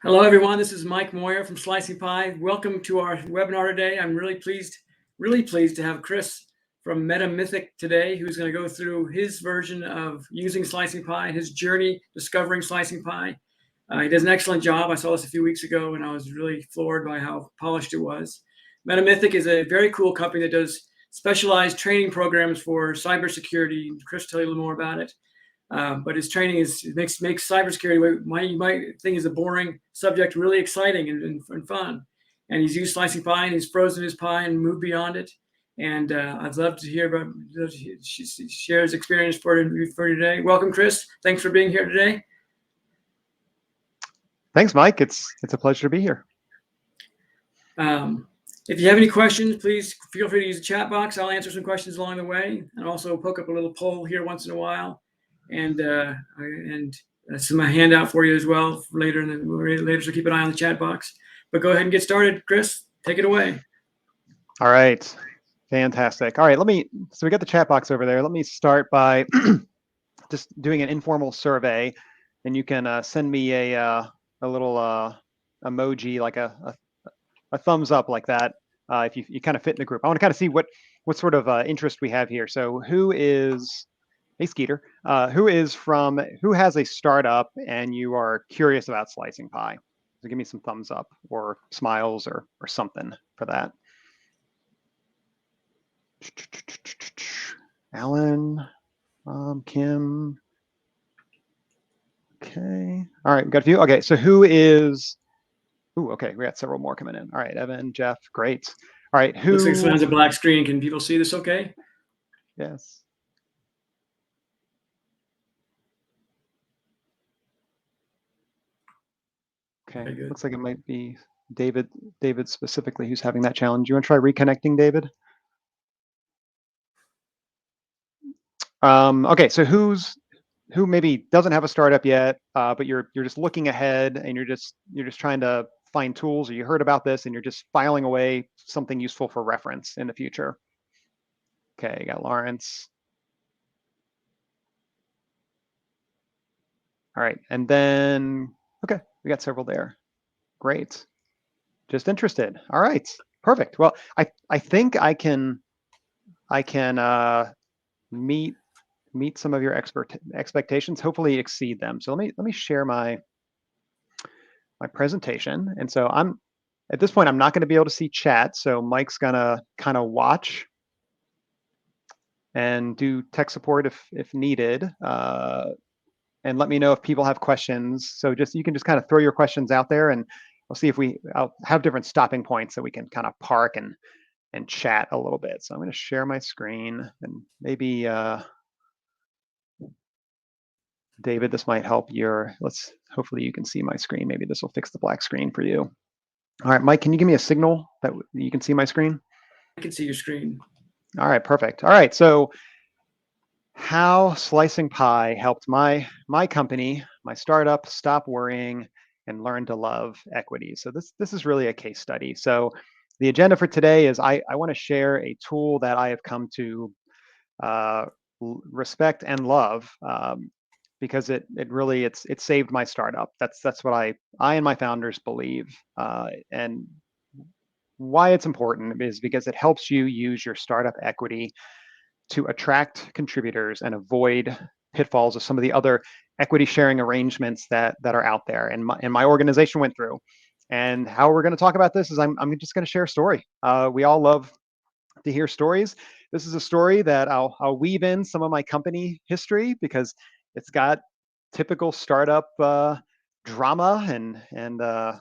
Hello, everyone. This is Mike Moyer from Slicing Pie. Welcome to our webinar today. I'm really pleased to have Chris from MetaMythic today, who's going to go through his version of using Slicing Pie, his journey discovering Slicing Pie. He does an excellent job. I saw this a few weeks ago, and I was really floored by how polished it was. MetaMythic is a very cool company that does specialized training programs for cybersecurity. Chris will tell you a little more about it. But his training makes cybersecurity, what you might think is a boring subject, really exciting and fun. And he's used slicing pie, and he's frozen his pie and moved beyond it. And I'd love to hear about share his experience for today. Welcome, Chris. Thanks for being here today. Thanks, Mike. It's a pleasure to be here. If you have any questions, please feel free to use the chat box. I'll answer some questions along the way, and also poke up a little poll here once in a while. And some handout for you as well later. So keep an eye on the chat box. But go ahead and get started, Chris. Take it away. All right, fantastic. All right, so we got the chat box over there. Let me start by just doing an informal survey, and you can send me a little emoji, like a thumbs up, like that, if you kind of fit in the group. I want to kind of see what sort of interest we have here. So who is Hey, Skeeter, who has a startup and you are curious about Slicing Pie? So give me some thumbs up or smiles or something for that. Alan, Kim. Okay. All right, we got a few. Okay, so who is? Ooh, okay, we got several more coming in. All right, Evan, Jeff, great. All right, who? Looks like someone has a black screen. Can people see this okay? Yes. Okay, looks like it might be David specifically who's having that challenge. You want to try reconnecting, David? Okay, so who maybe doesn't have a startup yet, but you're just looking ahead and you're just trying to find tools, or you heard about this and you're just filing away something useful for reference in the future. Okay, you got Lawrence. All right, and then okay, we got several there. Great. Just interested. All right, perfect. Well, I think I can meet some of your expectations, hopefully exceed them. So let me share my presentation. And so at this point, I'm not going to be able to see chat. So Mike's gonna kind of watch and do tech support if needed. And let me know if people have questions. So you can just kind of throw your questions out there, and we'll see if I'll have different stopping points so we can kind of park and chat a little bit. So I'm going to share my screen, and maybe David, this might help hopefully you can see my screen. Maybe this will fix the black screen for you. All right, Mike, can you give me a signal that you can see my screen? I can see your screen. All right, perfect. All right, so how Slicing Pie helped my company, my startup, stop worrying and learn to love equity. So this is really a case study. So the agenda for today is I want to share a tool that I have come to respect and love, because it really saved my startup. That's what I and my founders believe, and why it's important is because it helps you use your startup equity to attract contributors and avoid pitfalls of some of the other equity sharing arrangements that are out there. And my organization went through. And how we're going to talk about this is I'm just going to share a story. We all love to hear stories. This is a story that I'll weave in some of my company history because it's got typical startup drama and I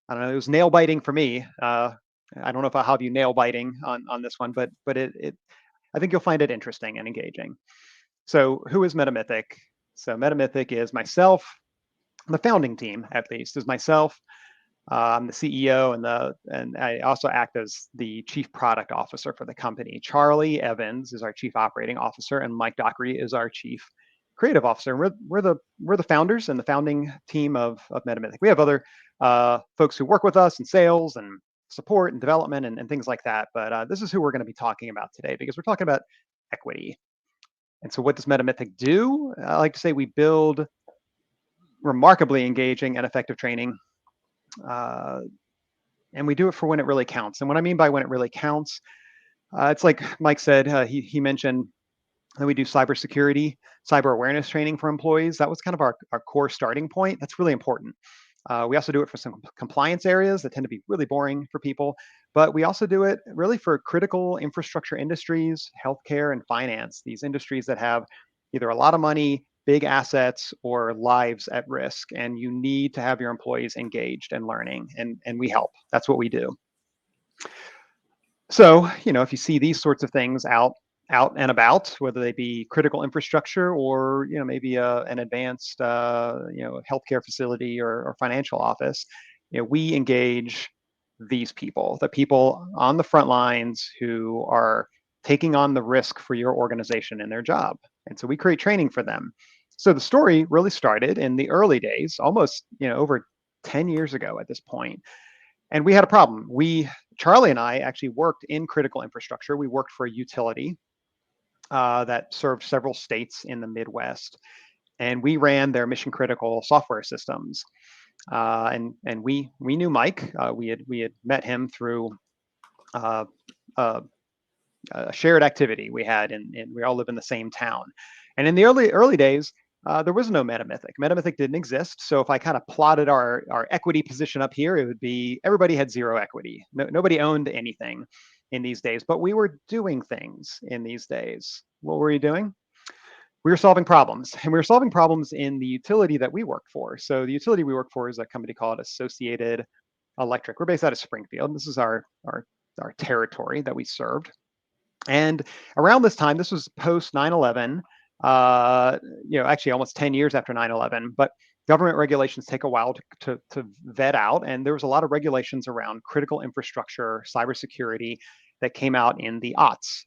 don't know, it was nail biting for me. I don't know if I'll have you nail biting on this one, but I think you'll find it interesting and engaging. So who is MetaMythic? So MetaMythic is myself, the founding team at least, is myself. I'm the CEO and I also act as the chief product officer for the company. Charlie Evans is our chief operating officer, and Mike Dockery is our chief creative officer. And we're the founders and the founding team of MetaMythic. We have other folks who work with us in sales and support and development and things like that. But this is who we're going to be talking about today because we're talking about equity. And so what does MetaMythic do? I like to say we build remarkably engaging and effective training and we do it for when it really counts. And what I mean by when it really counts, it's like Mike said, he mentioned that we do cybersecurity, cyber awareness training for employees. That was kind of our core starting point. That's really important. We also do it for some compliance areas that tend to be really boring for people, but we also do it really for critical infrastructure industries, healthcare, and finance, these industries that have either a lot of money, big assets, or lives at risk. And you need to have your employees engaged and learning, and we help. That's what we do. So, if you see these sorts of things out and about, whether they be critical infrastructure or, maybe an advanced, healthcare facility or financial office, we engage these people, the people on the front lines who are taking on the risk for your organization and their job. And so we create training for them. So the story really started in the early days, almost, over 10 years ago at this point. And we had a problem. Charlie and I actually worked in critical infrastructure. We worked for a utility that served several states in the Midwest, and we ran their mission critical software systems. And we knew Mike. We had met him through uh, a shared activity we had, and we all live in the same town. And in the early days, there was no MetaMythic. MetaMythic didn't exist. So if I kind of plotted our equity position up here, it would be everybody had zero equity. Nobody owned anything in these days, but we were doing things in these days. What were you doing? We were solving problems, and we were solving problems in the utility that we worked for. So the utility we work for is a company called Associated Electric. We're based out of Springfield. This is our territory that we served. And around this time, this was post 9/11, actually almost 10 years after 9/11, but government regulations take a while to vet out. And there was a lot of regulations around critical infrastructure, cybersecurity that came out in the aughts.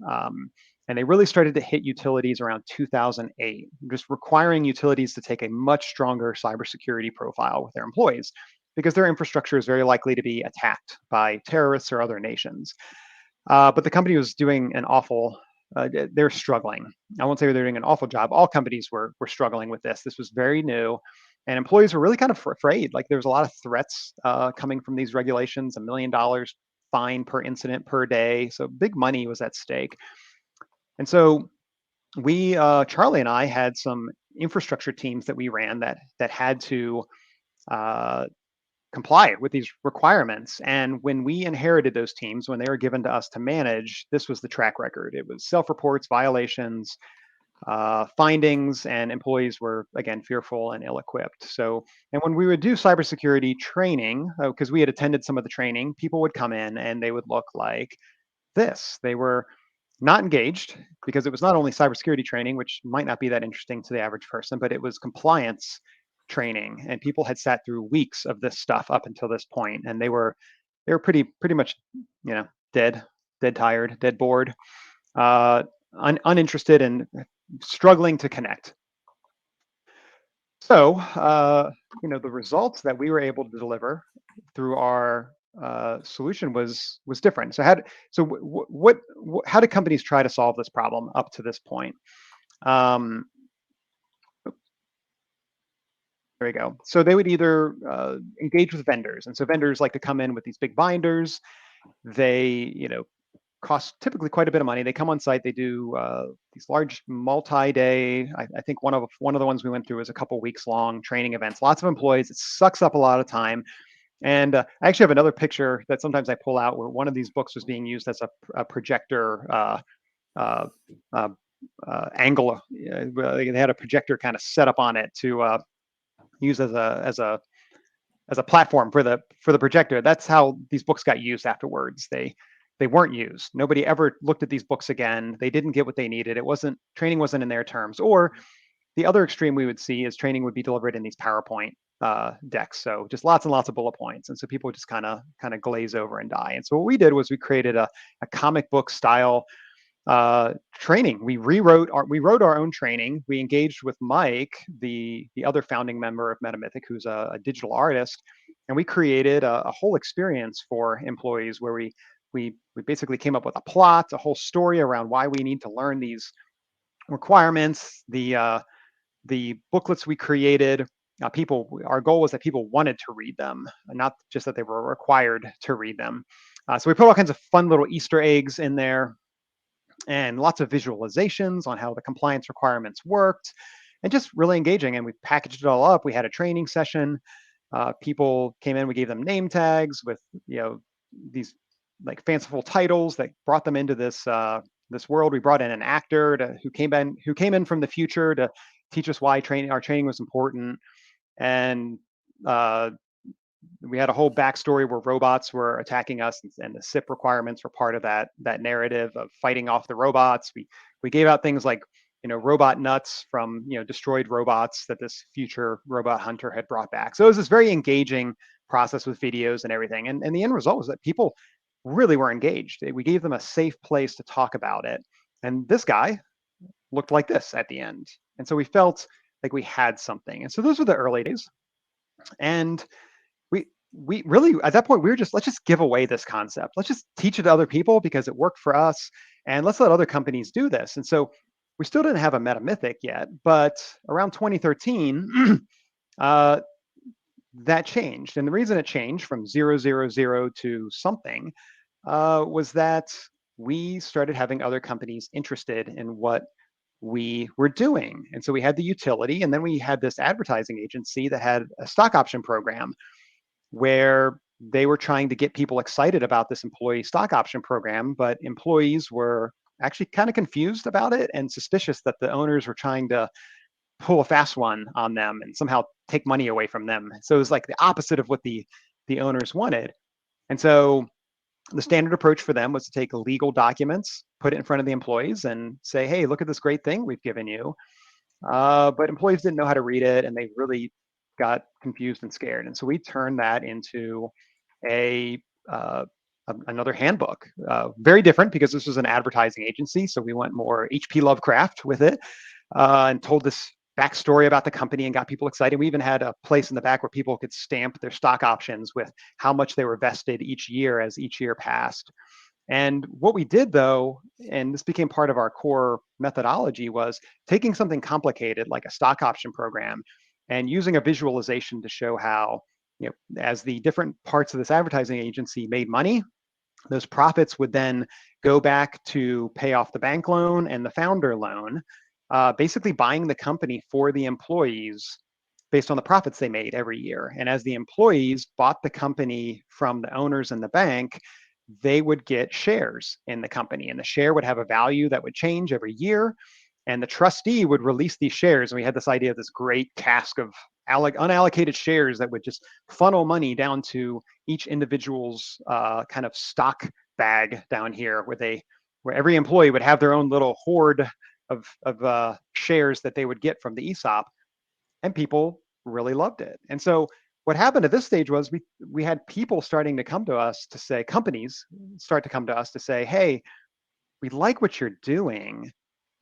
And they really started to hit utilities around 2008, just requiring utilities to take a much stronger cybersecurity profile with their employees because their infrastructure is very likely to be attacked by terrorists or other nations. But the company was doing an awful, they're struggling. I won't say they're doing an awful job. All companies were struggling with this. This was very new. And employees were really kind of afraid. Like there was a lot of threats coming from these regulations, $1 million fine per incident per day. So big money was at stake. And so Charlie and I had some infrastructure teams that we ran that had to comply with these requirements. And when we inherited those teams, when they were given to us to manage, this was the track record. It was self-reports, violations, findings, and employees were, again, fearful and ill-equipped. So, and when we would do cybersecurity training, because we had attended some of the training, people would come in and they would look like this. They were not engaged because it was not only cybersecurity training, which might not be that interesting to the average person, but it was compliance training, and people had sat through weeks of this stuff up until this point, and they were pretty much dead tired, dead bored, uninterested, and struggling to connect. So the results that we were able to deliver through our solution was different. So how did companies try to solve this problem up to this point? There we go. So they would either engage with vendors, and so vendors like to come in with these big binders. They cost typically quite a bit of money. They come on site. They do these large multi-day. I think one of the ones we went through was a couple weeks long training events. Lots of employees. It sucks up a lot of time. And I actually have another picture that sometimes I pull out where one of these books was being used as a projector angle. They had a projector kind of set up on it to use as a platform for the projector. That's how these books got used afterwards. They weren't used. Nobody ever looked at these books again. They didn't get what they needed. Training wasn't in their terms. Or the other extreme we would see is training would be delivered in these PowerPoint decks. So just lots and lots of bullet points. And so people would just kind of glaze over and die. And so what we did was we created a comic book style training. We wrote our own training. We engaged with Mike, the other founding member of MetaMythic, who's a digital artist, and we created a whole experience for employees where we basically came up with a plot, a whole story around why we need to learn these requirements. The booklets we created our goal was that people wanted to read them, not just that they were required to read them. So we put all kinds of fun little Easter eggs in there and lots of visualizations on how the compliance requirements worked, and just really engaging. And we packaged it all up. We had a training session. People came in, we gave them name tags with, these like fanciful titles that brought them into this world. We brought in an actor who came in from the future to teach us why our training was important. And we had a whole backstory where robots were attacking us, and the SIP requirements were part of that narrative of fighting off the robots. We gave out things like, robot nuts from, destroyed robots that this future robot hunter had brought back. So it was this very engaging process with videos and everything. And the end result was that people really were engaged. We gave them a safe place to talk about it. And this guy looked like this at the end. And so we felt like we had something. And so those were the early days. And we really, at that point, we were just, let's just give away this concept. Let's just teach it to other people because it worked for us. And let's let other companies do this. And so we still didn't have a MetaMythic yet, but around 2013, that changed. And the reason it changed from 000 to something was that we started having other companies interested in what we were doing. And so we had the utility, and then we had this advertising agency that had a stock option program where they were trying to get people excited about this employee stock option program, but employees were actually kind of confused about it and suspicious that the owners were trying to pull a fast one on them and somehow take money away from them. So it was like the opposite of what the owners wanted. And so the standard approach for them was to take legal documents, put it in front of the employees and say, hey, look at this great thing we've given you. But employees didn't know how to read it, and they really got confused and scared. And so we turned that into another handbook, very different because this was an advertising agency. So we went more H.P. Lovecraft with it, and told this backstory about the company and got people excited. We even had a place in the back where people could stamp their stock options with how much they were vested each year as each year passed. And what we did, though, and this became part of our core methodology, was taking something complicated like a stock option program and using a visualization to show how, as the different parts of this advertising agency made money, those profits would then go back to pay off the bank loan and the founder loan, basically buying the company for the employees based on the profits they made every year. And as the employees bought the company from the owners and the bank, they would get shares in the company, and the share would have a value that would change every year. And the trustee would release these shares. And we had this idea of this great cask of unallocated shares that would just funnel money down to each individual's kind of stock bag down here, where every employee would have their own little hoard of shares that they would get from the ESOP. And people really loved it. And so what happened at this stage was we had people starting to come to us to say, companies start to come to us to say, hey, we like what you're doing,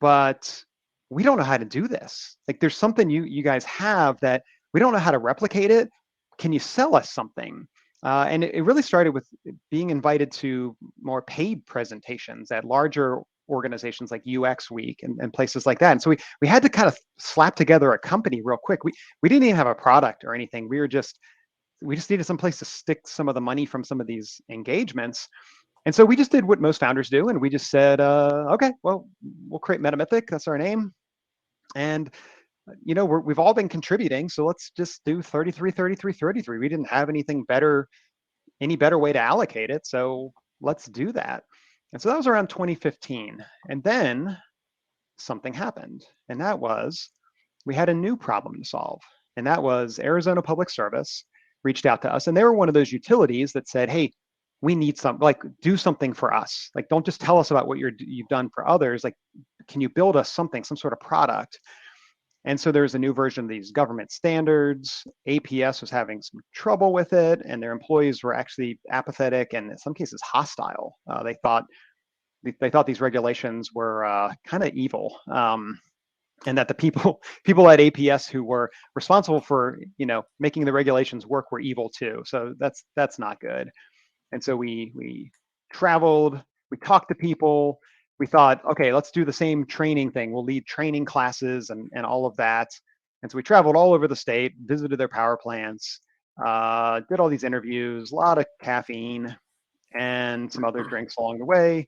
but we don't know how to do this. Like, there's something you guys have that we don't know how to replicate it. Can you sell us something? And it really started with being invited to more paid presentations at larger organizations like UX Week and places like that. And so we had to kind of slap together a company real quick. We didn't even have a product or anything. We just needed some place to stick some of the money from some of these engagements. And so we just did what most founders do, and we just said, okay, well, we'll create MetaMythic. That's our name. And we've all been contributing, so let's just do 33, 33, 33. We didn't have any better way to allocate it, so let's do that. And so that was around 2015. And then something happened, and that was we had a new problem to solve. And that was Arizona Public Service reached out to us, and they were one of those utilities that said, hey, we need do something for us. Like, don't just tell us about what you've done for others. Like, can you build us some sort of product? And so there's a new version of these government standards. APS was having some trouble with it, and their employees were actually apathetic and in some cases hostile. They thought these regulations were kind of evil, and that the people at APS who were responsible for making the regulations work were evil too. So that's not good. And so we traveled, we talked to people. We thought, okay, let's do the same training thing. We'll lead training classes and all of that. And so we traveled all over the state, visited their power plants, did all these interviews, a lot of caffeine and some other drinks along the way.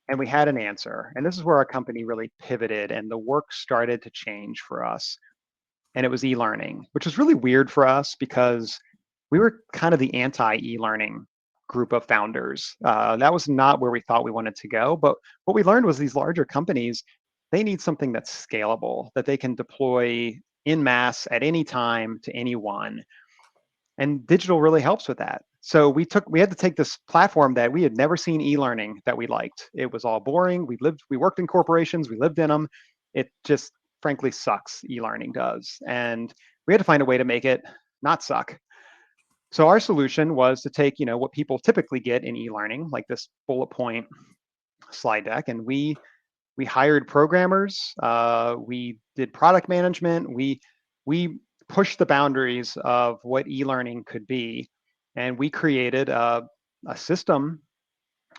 And we had an answer. And this is where our company really pivoted and the work started to change for us. And it was e-learning, which was really weird for us because we were kind of the anti-e-learning group of founders. That was not where we thought we wanted to go. But what we learned was these larger companies, they need something that's scalable, that they can deploy in mass at any time to anyone. And digital really helps with that. So we had to take this platform that we had never seen e-learning that we liked. It was all boring. We worked in corporations, we lived in them. It just frankly sucks, e-learning does. And we had to find a way to make it not suck. So our solution was to take, what people typically get in e-learning, like this bullet point slide deck, and we hired programmers, we did product management, we pushed the boundaries of what e-learning could be, and we created a system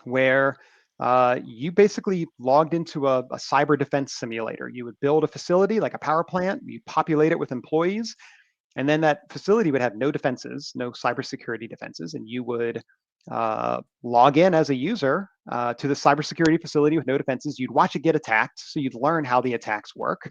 where you basically logged into a cyber defense simulator. You would build a facility like a power plant, you populate it with employees, and then that facility would have no defenses, no cybersecurity defenses, and you would log in as a user to the cybersecurity facility with no defenses. You'd watch it get attacked, so you'd learn how the attacks work.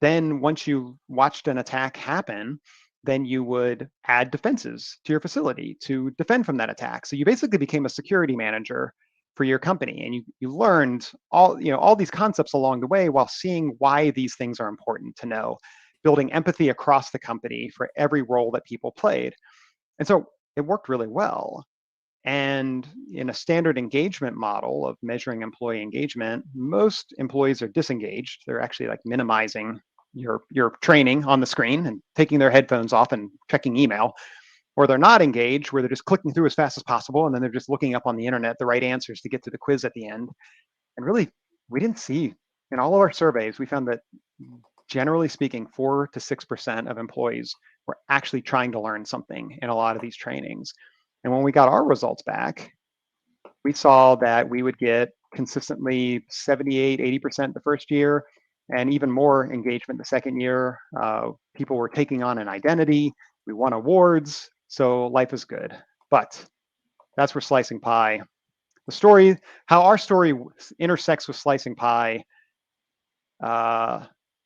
Then once you watched an attack happen, then you would add defenses to your facility to defend from that attack. So you basically became a security manager for your company, and you learned all these concepts along the way while seeing why these things are important to know, building empathy across the company for every role that people played. And so it worked really well. And in a standard engagement model of measuring employee engagement, most employees are disengaged. They're actually like minimizing your training on the screen and taking their headphones off and checking email, or they're not engaged, where they're just clicking through as fast as possible, and then they're just looking up on the internet the right answers to get to the quiz at the end. And really, we didn't see, in all of our surveys, we found that generally speaking, 4 to 6% of employees were actually trying to learn something in a lot of these trainings. And when we got our results back, we saw that we would get consistently 78, 80% the first year, and even more engagement the second year. People were taking on an identity. We won awards. So life is good. But that's where Slicing Pie, how our story intersects with Slicing Pie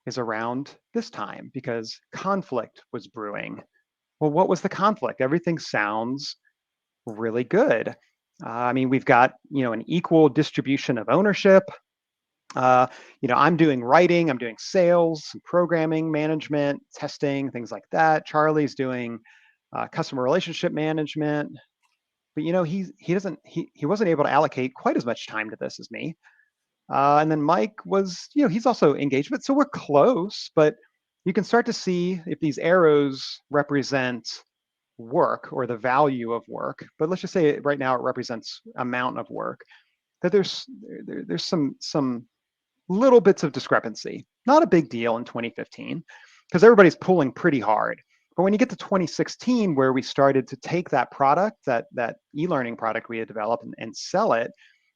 is around this time, because conflict was brewing. Well, what was the conflict? Everything sounds really good. We've got, an equal distribution of ownership. I'm doing writing, I'm doing sales, programming, management, testing, things like that. Charlie's doing customer relationship management. But he wasn't able to allocate quite as much time to this as me. And then Mike was, he's also engaged, but so we're close, but you can start to see if these arrows represent work or the value of work. But let's just say right now it represents amount of work, that there's some little bits of discrepancy. Not a big deal in 2015, because everybody's pulling pretty hard. But when you get to 2016, where we started to take that product, that e-learning product we had developed, and sell it,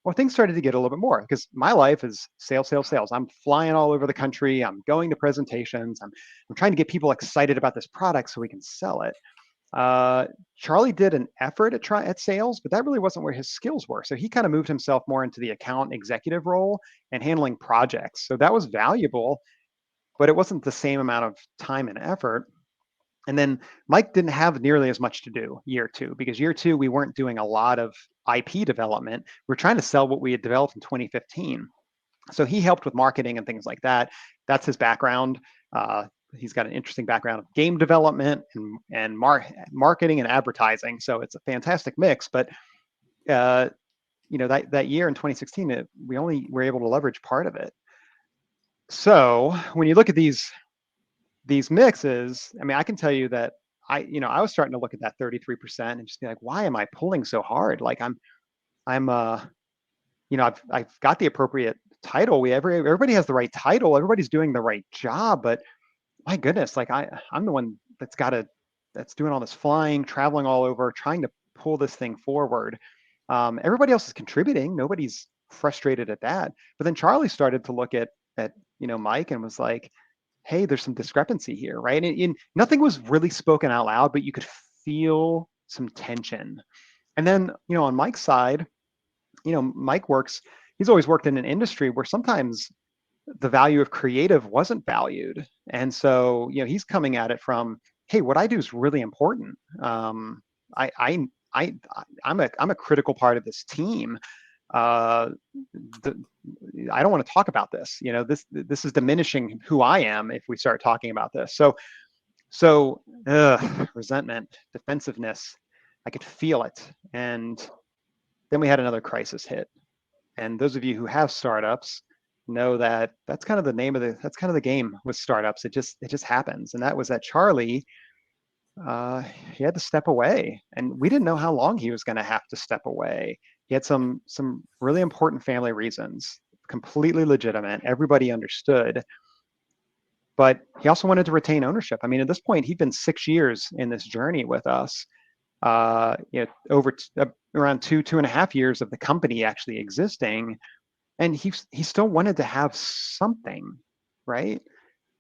well, things started to get a little bit more, because my life is sales, sales, sales. I'm flying all over the country. I'm going to presentations. I'm trying to get people excited about this product so we can sell it. Charlie did an effort at sales, but that really wasn't where his skills were. So he kind of moved himself more into the account executive role and handling projects. So that was valuable, but it wasn't the same amount of time and effort. And then Mike didn't have nearly as much to do year two, because year two, we weren't doing a lot of IP development. We're trying to sell what we had developed in 2015. So he helped with marketing and things like that. That's his background. He's got an interesting background of game development and marketing and advertising. So it's a fantastic mix. But that year in 2016, we only were able to leverage part of it. So when you look at these mixes, I can tell you that I was starting to look at that 33% and just be like, why am I pulling so hard? Like I've got the appropriate title. Everybody has the right title. Everybody's doing the right job, but my goodness, like I'm the one that's doing all this flying, traveling all over, trying to pull this thing forward. Everybody else is contributing. Nobody's frustrated at that. But then Charlie started to look at Mike and was like, hey, there's some discrepancy here, right? And nothing was really spoken out loud, but you could feel some tension. And then, on Mike's side, Mike he's always worked in an industry where sometimes the value of creative wasn't valued. And so, he's coming at it from, hey, what I do is really important. I, I, I'm a critical part of this team. I don't want to talk about this. This is diminishing who I am if we start talking about this. So resentment, defensiveness, I could feel it. And then we had another crisis hit. And those of you who have startups know that that's kind of the game with startups. It just happens. And that was that Charlie, he had to step away, and we didn't know how long he was going to have to step away. He had some really important family reasons, completely legitimate. Everybody understood. But he also wanted to retain ownership. I mean, at this point, he'd been 6 years in this journey with us. Over around 2.5 years of the company actually existing, and he still wanted to have something, right?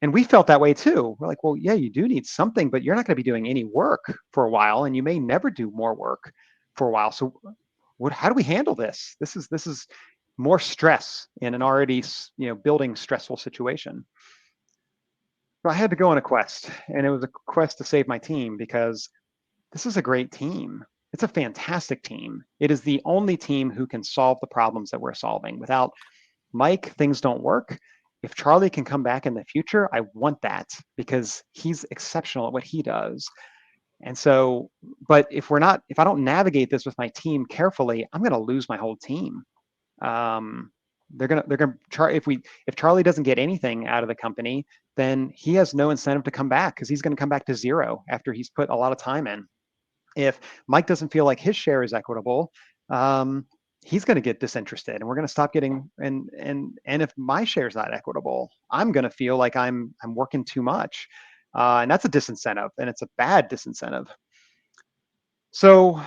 And we felt that way too. We're like, well, yeah, you do need something, but you're not going to be doing any work for a while, and you may never do more work for a while. So, how do we handle this? This is more stress in an already building stressful situation. So I had to go on a quest, and it was a quest to save my team, because this is a great team. It's a fantastic team. It is the only team who can solve the problems that we're solving. Without Mike, things don't work. If Charlie can come back in the future, I want that, because he's exceptional at what he does. And so, but if I don't navigate this with my team carefully, I'm going to lose my whole team. If Charlie doesn't get anything out of the company, then he has no incentive to come back, because he's going to come back to zero after he's put a lot of time in. If Mike doesn't feel like his share is equitable, he's going to get disinterested, and we're going to stop getting. And if my share is not equitable, I'm going to feel like I'm working too much, and that's a disincentive, and it's a bad disincentive. So,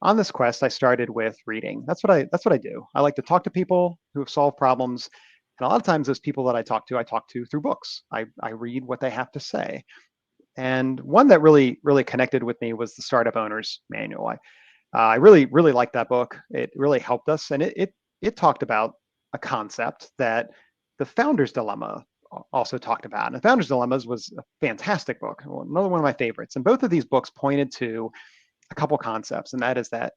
on this quest, I started with reading. That's what I do. I like to talk to people who have solved problems, and a lot of times those people that I talk to through books. I read what they have to say. And one that really connected with me was the Startup Owner's Manual. I really liked that book. It really helped us, and it talked about a concept that the Founder's Dilemma also talked about. And the Founder's Dilemmas was a fantastic book, another one of my favorites. And both of these books pointed to a couple concepts, and that is that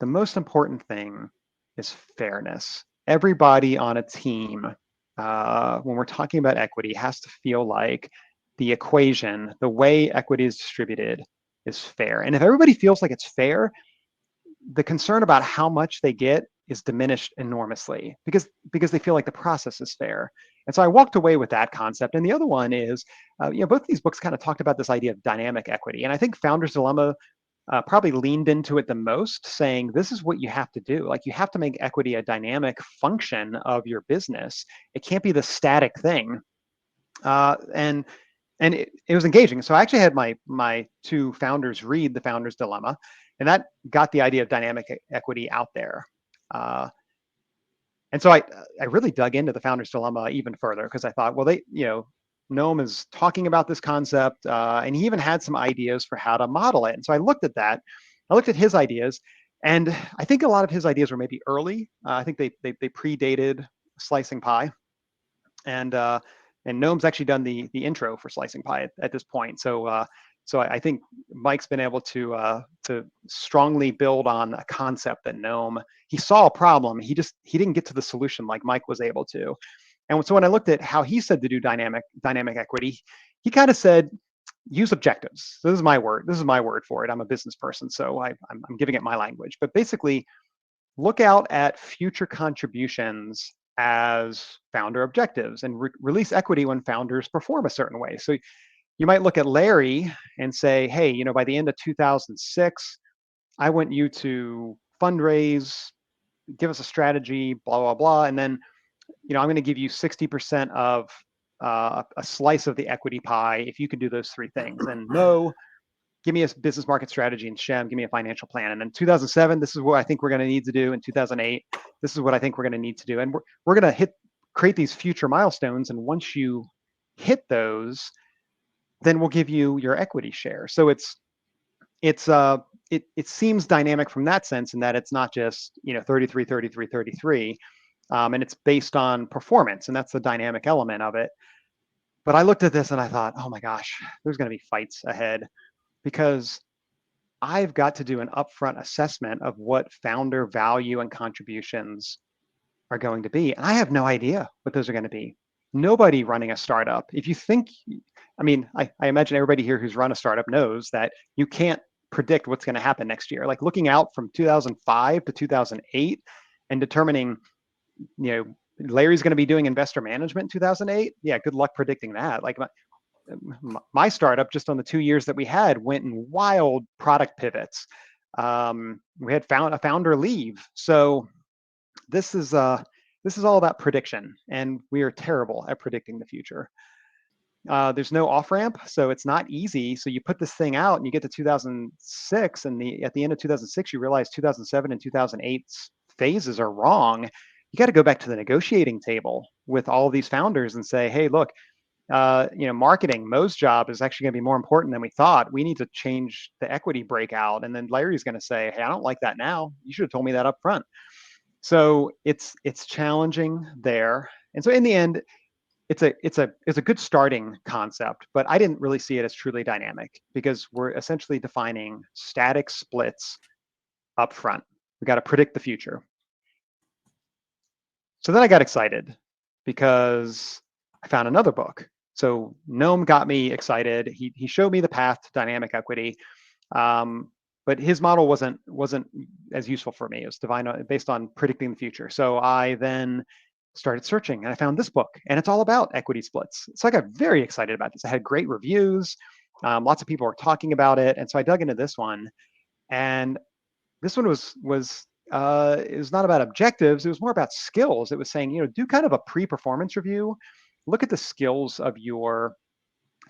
the most important thing is fairness. Everybody on a team, when we're talking about equity, has to feel like the equation, the way equity is distributed, is fair. And if everybody feels like it's fair, the concern about how much they get is diminished enormously, because they feel like the process is fair. And so I walked away with that concept. And the other one is, both of these books kind of talked about this idea of dynamic equity. And I think Founder's Dilemma probably leaned into it the most, saying this is what you have to do. Like, you have to make equity a dynamic function of your business. It can't be the static thing. And it was engaging. So I actually had my two founders read the Founder's Dilemma, and that got the idea of dynamic equity out there. And so I really dug into the Founder's Dilemma even further, because I thought, well, Noam is talking about this concept, and he even had some ideas for how to model it. And so I looked at that. I looked at his ideas, and I think a lot of his ideas were maybe early. I think they predated slicingpie, and Noam's actually done the intro for slicingpie at this point. So I think Mike's been able to strongly build on a concept that Noam, he saw a problem. He didn't get to the solution like Mike was able to. And so when I looked at how he said to do dynamic equity, he kind of said, use objectives. So this is my word for it. I'm a business person, so I'm giving it my language. But basically, look out at future contributions as founder objectives, and release equity when founders perform a certain way. So you might look at Larry and say, hey, by the end of 2006, I want you to fundraise, give us a strategy, blah, blah, blah. And then, I'm going to give you 60% of a slice of the equity pie if you can do those three things. And Mo, give me a business market strategy, and Shem, give me a financial plan. And in 2007, this is what I think we're going to need to do. In 2008, this is what I think we're going to need to do. And we're going to create these future milestones. And once you hit those, then we'll give you your equity share. So it seems dynamic from that sense, in that it's not just 33, 33, 33, and it's based on performance, and that's the dynamic element of it. But I looked at this and I thought, oh my gosh, there's going to be fights ahead, because I've got to do an upfront assessment of what founder value and contributions are going to be. And I have no idea what those are going to be. Nobody running a startup, if you think, I mean, I imagine everybody here who's run a startup knows that you can't predict what's going to happen next year. Like looking out from 2005 to 2008 and determining, Larry's going to be doing investor management in 2008. Yeah, good luck predicting that. Like my startup, just on the 2 years that we had, went in wild product pivots. We had found a founder leave. So this is all about prediction, and we are terrible at predicting the future. There's no off ramp, so it's not easy. So you put this thing out, and you get to 2006, and at the end of 2006, you realize 2007 and 2008's phases are wrong. You got to go back to the negotiating table with all of these founders and say, hey, look, marketing, Mo's job is actually going to be more important than we thought. We need to change the equity breakout. And then Larry's going to say, hey, I don't like that now. You should have told me that up front. So it's challenging there. And so in the end, it's a good starting concept, but I didn't really see it as truly dynamic, because we're essentially defining static splits up front. We got to predict the future. So then I got excited because I found another book. So Noam got me excited. He showed me the path to dynamic equity, but his model wasn't as useful for me. It was based on predicting the future. So I then started searching, and I found this book, and it's all about equity splits. So I got very excited about this. I had great reviews. Lots of people were talking about it, and so I dug into this one. And this one was it was not about objectives. It was more about skills. It was saying, do kind of a pre-performance review, look at the skills of your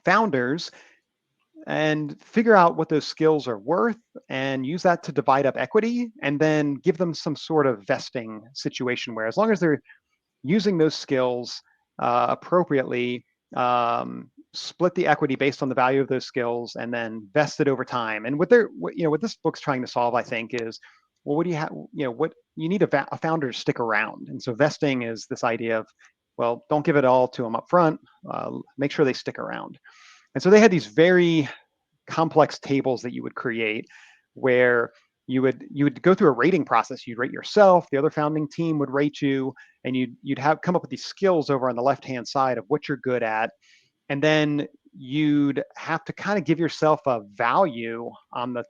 founders, and figure out what those skills are worth, and use that to divide up equity, and then give them some sort of vesting situation where, as long as they're using those skills appropriately, split the equity based on the value of those skills, and then vest it over time. And what this book's trying to solve, I think, is, well, what do you have? What you need a founder to stick around. And so vesting is this idea of, well, don't give it all to them up front. Make sure they stick around. And so they had these very complex tables that you would create, where you would go through a rating process. You'd rate yourself, the other founding team would rate you, and you'd come up with these skills over on the left-hand side of what you're good at. And then you'd have to kind of give yourself a value on the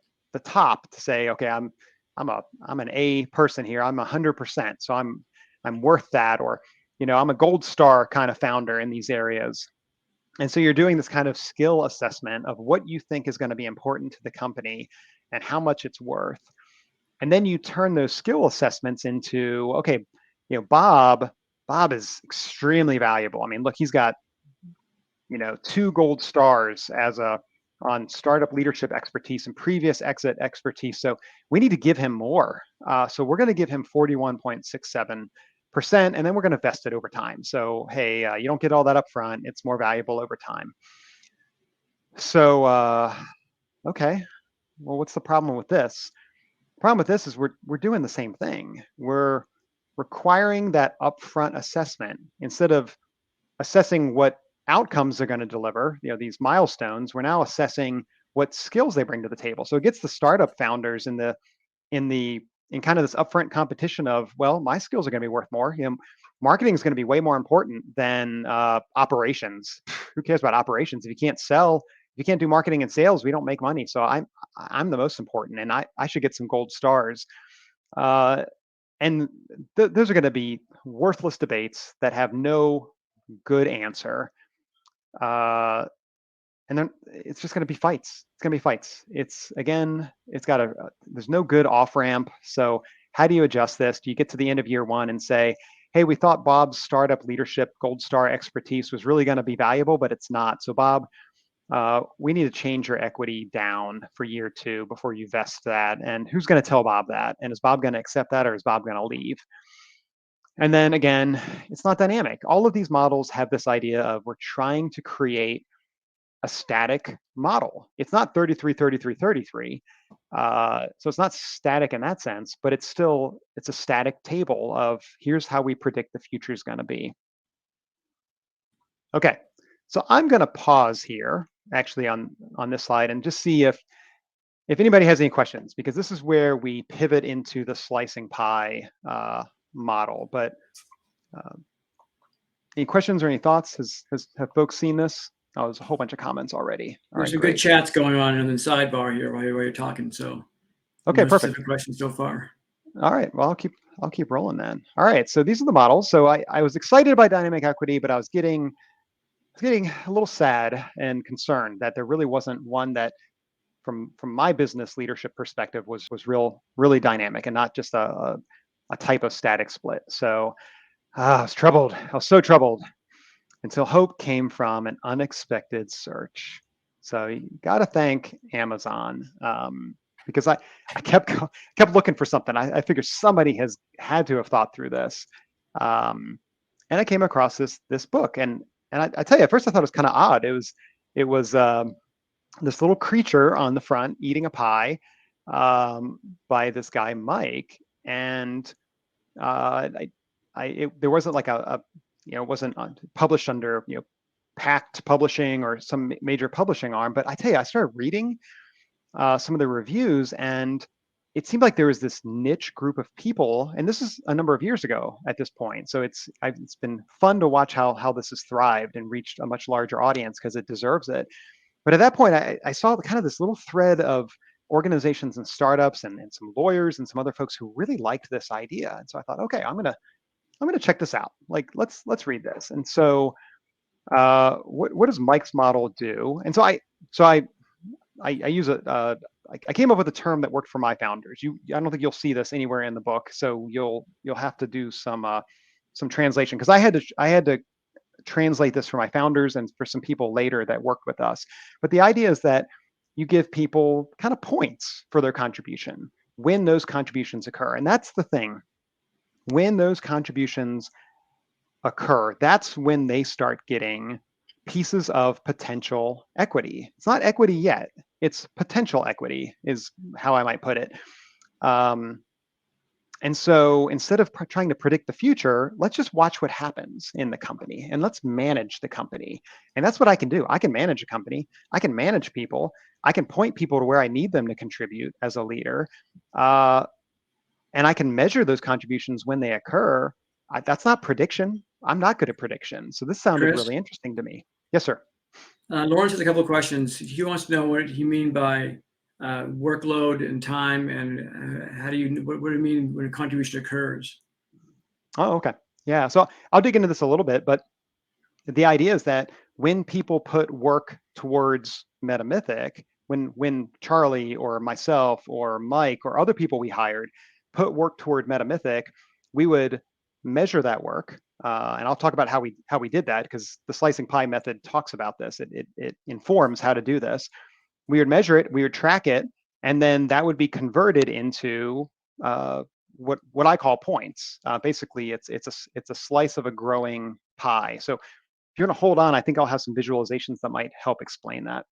top to say, okay, I'm an A person here. I'm 100%. So I'm worth that. Or, I'm a gold star kind of founder in these areas. And so you're doing this kind of skill assessment of what you think is going to be important to the company and how much it's worth. And then you turn those skill assessments into, okay, Bob is extremely valuable. I mean, look, he's got, 2 gold stars on startup leadership expertise and previous exit expertise. So we need to give him more. So we're going to give him 41.67%, and then we're going to vest it over time. So, hey, you don't get all that up front. It's more valuable over time. So, okay, well, what's the problem with this? The problem with this is we're doing the same thing. We're requiring that upfront assessment instead of assessing what outcomes they're going to deliver, these milestones. We're now assessing what skills they bring to the table. So it gets the startup founders in kind of this upfront competition of, well, my skills are going to be worth more. Marketing is going to be way more important than operations. Who cares about operations? If you can't sell, if you can't do marketing and sales, we don't make money. So I'm the most important, and I should get some gold stars. And those are going to be worthless debates that have no good answer. And then it's just going to be fights. It's going to be fights. There's no good off ramp. So how do you adjust this? Do you get to the end of year one and say, hey, we thought Bob's startup leadership gold star expertise was really going to be valuable, but it's not. So Bob, we need to change your equity down for year 2 before you vest that. And who's going to tell Bob that? And is Bob going to accept that, or is Bob going to leave? And then again, it's not dynamic. All of these models have this idea of we're trying to create a static model. It's not 33, 33, 33. So it's not static in that sense, but it's a static table of here's how we predict the future is going to be. Okay, so I'm going to pause here actually on this slide and just see if anybody has any questions, because this is where we pivot into the slicing pie model. But any questions or any thoughts? Have folks seen this? Oh, there's a whole bunch of comments already. There's some good chats going on in the sidebar here while you're talking. So okay, no perfect. specific questions so far. All right. Well, I'll keep rolling then. All right. So these are the models. So I was excited by dynamic equity, but I was getting a little sad and concerned that there really wasn't one that, from my business leadership perspective, was really dynamic and not just a type of static split. So I was troubled. I was so troubled until hope came from an unexpected search. So you got to thank Amazon, because I kept looking for something. I figured somebody had to have thought through this, and I came across this book. And I tell you, at first I thought it was kind of odd. It was this little creature on the front eating a pie, by this guy Mike, and there wasn't like it wasn't published under Pact Publishing or some major publishing arm. But I tell you, I started reading some of the reviews, and it seemed like there was this niche group of people, and this is a number of years ago at this point. So it's been fun to watch how this has thrived and reached a much larger audience, because it deserves it. But at that point, I saw kind of this little thread of organizations and startups and some lawyers and some other folks who really liked this idea. And so I thought, okay, I'm gonna check this out. Like, let's read this. And so what does Mike's model do? And so I use I came up with a term that worked for my founders. I don't think you'll see this anywhere in the book, so you'll have to do some translation, because I had to translate this for my founders and for some people later that worked with us. But the idea is that you give people kind of points for their contribution when those contributions occur. And that's the thing. When those contributions occur, that's when they start getting pieces of potential equity. It's not equity yet. It's potential equity is how I might put it. And so instead of trying to predict the future, let's just watch what happens in the company, and let's manage the company. And that's what I can do. I can manage a company. I can manage people. I can point people to where I need them to contribute as a leader. And I can measure those contributions when they occur. That's not prediction. I'm not good at prediction. So this sounded really interesting to me. Yes, sir. Lawrence has a couple of questions. He wants to know what you mean by workload and time, and what do you mean when a contribution occurs? Oh, okay. Yeah. So I'll dig into this a little bit, but the idea is that when people put work towards MetaMythic, when Charlie or myself or Mike or other people we hired put work toward MetaMythic, we would measure that work. And I'll talk about how we did that, because the slicing pie method talks about this. It informs how to do this. We would measure it, we would track it, and then that would be converted into what I call points. Basically, it's a slice of a growing pie. So if you're going to hold on, I think I'll have some visualizations that might help explain that.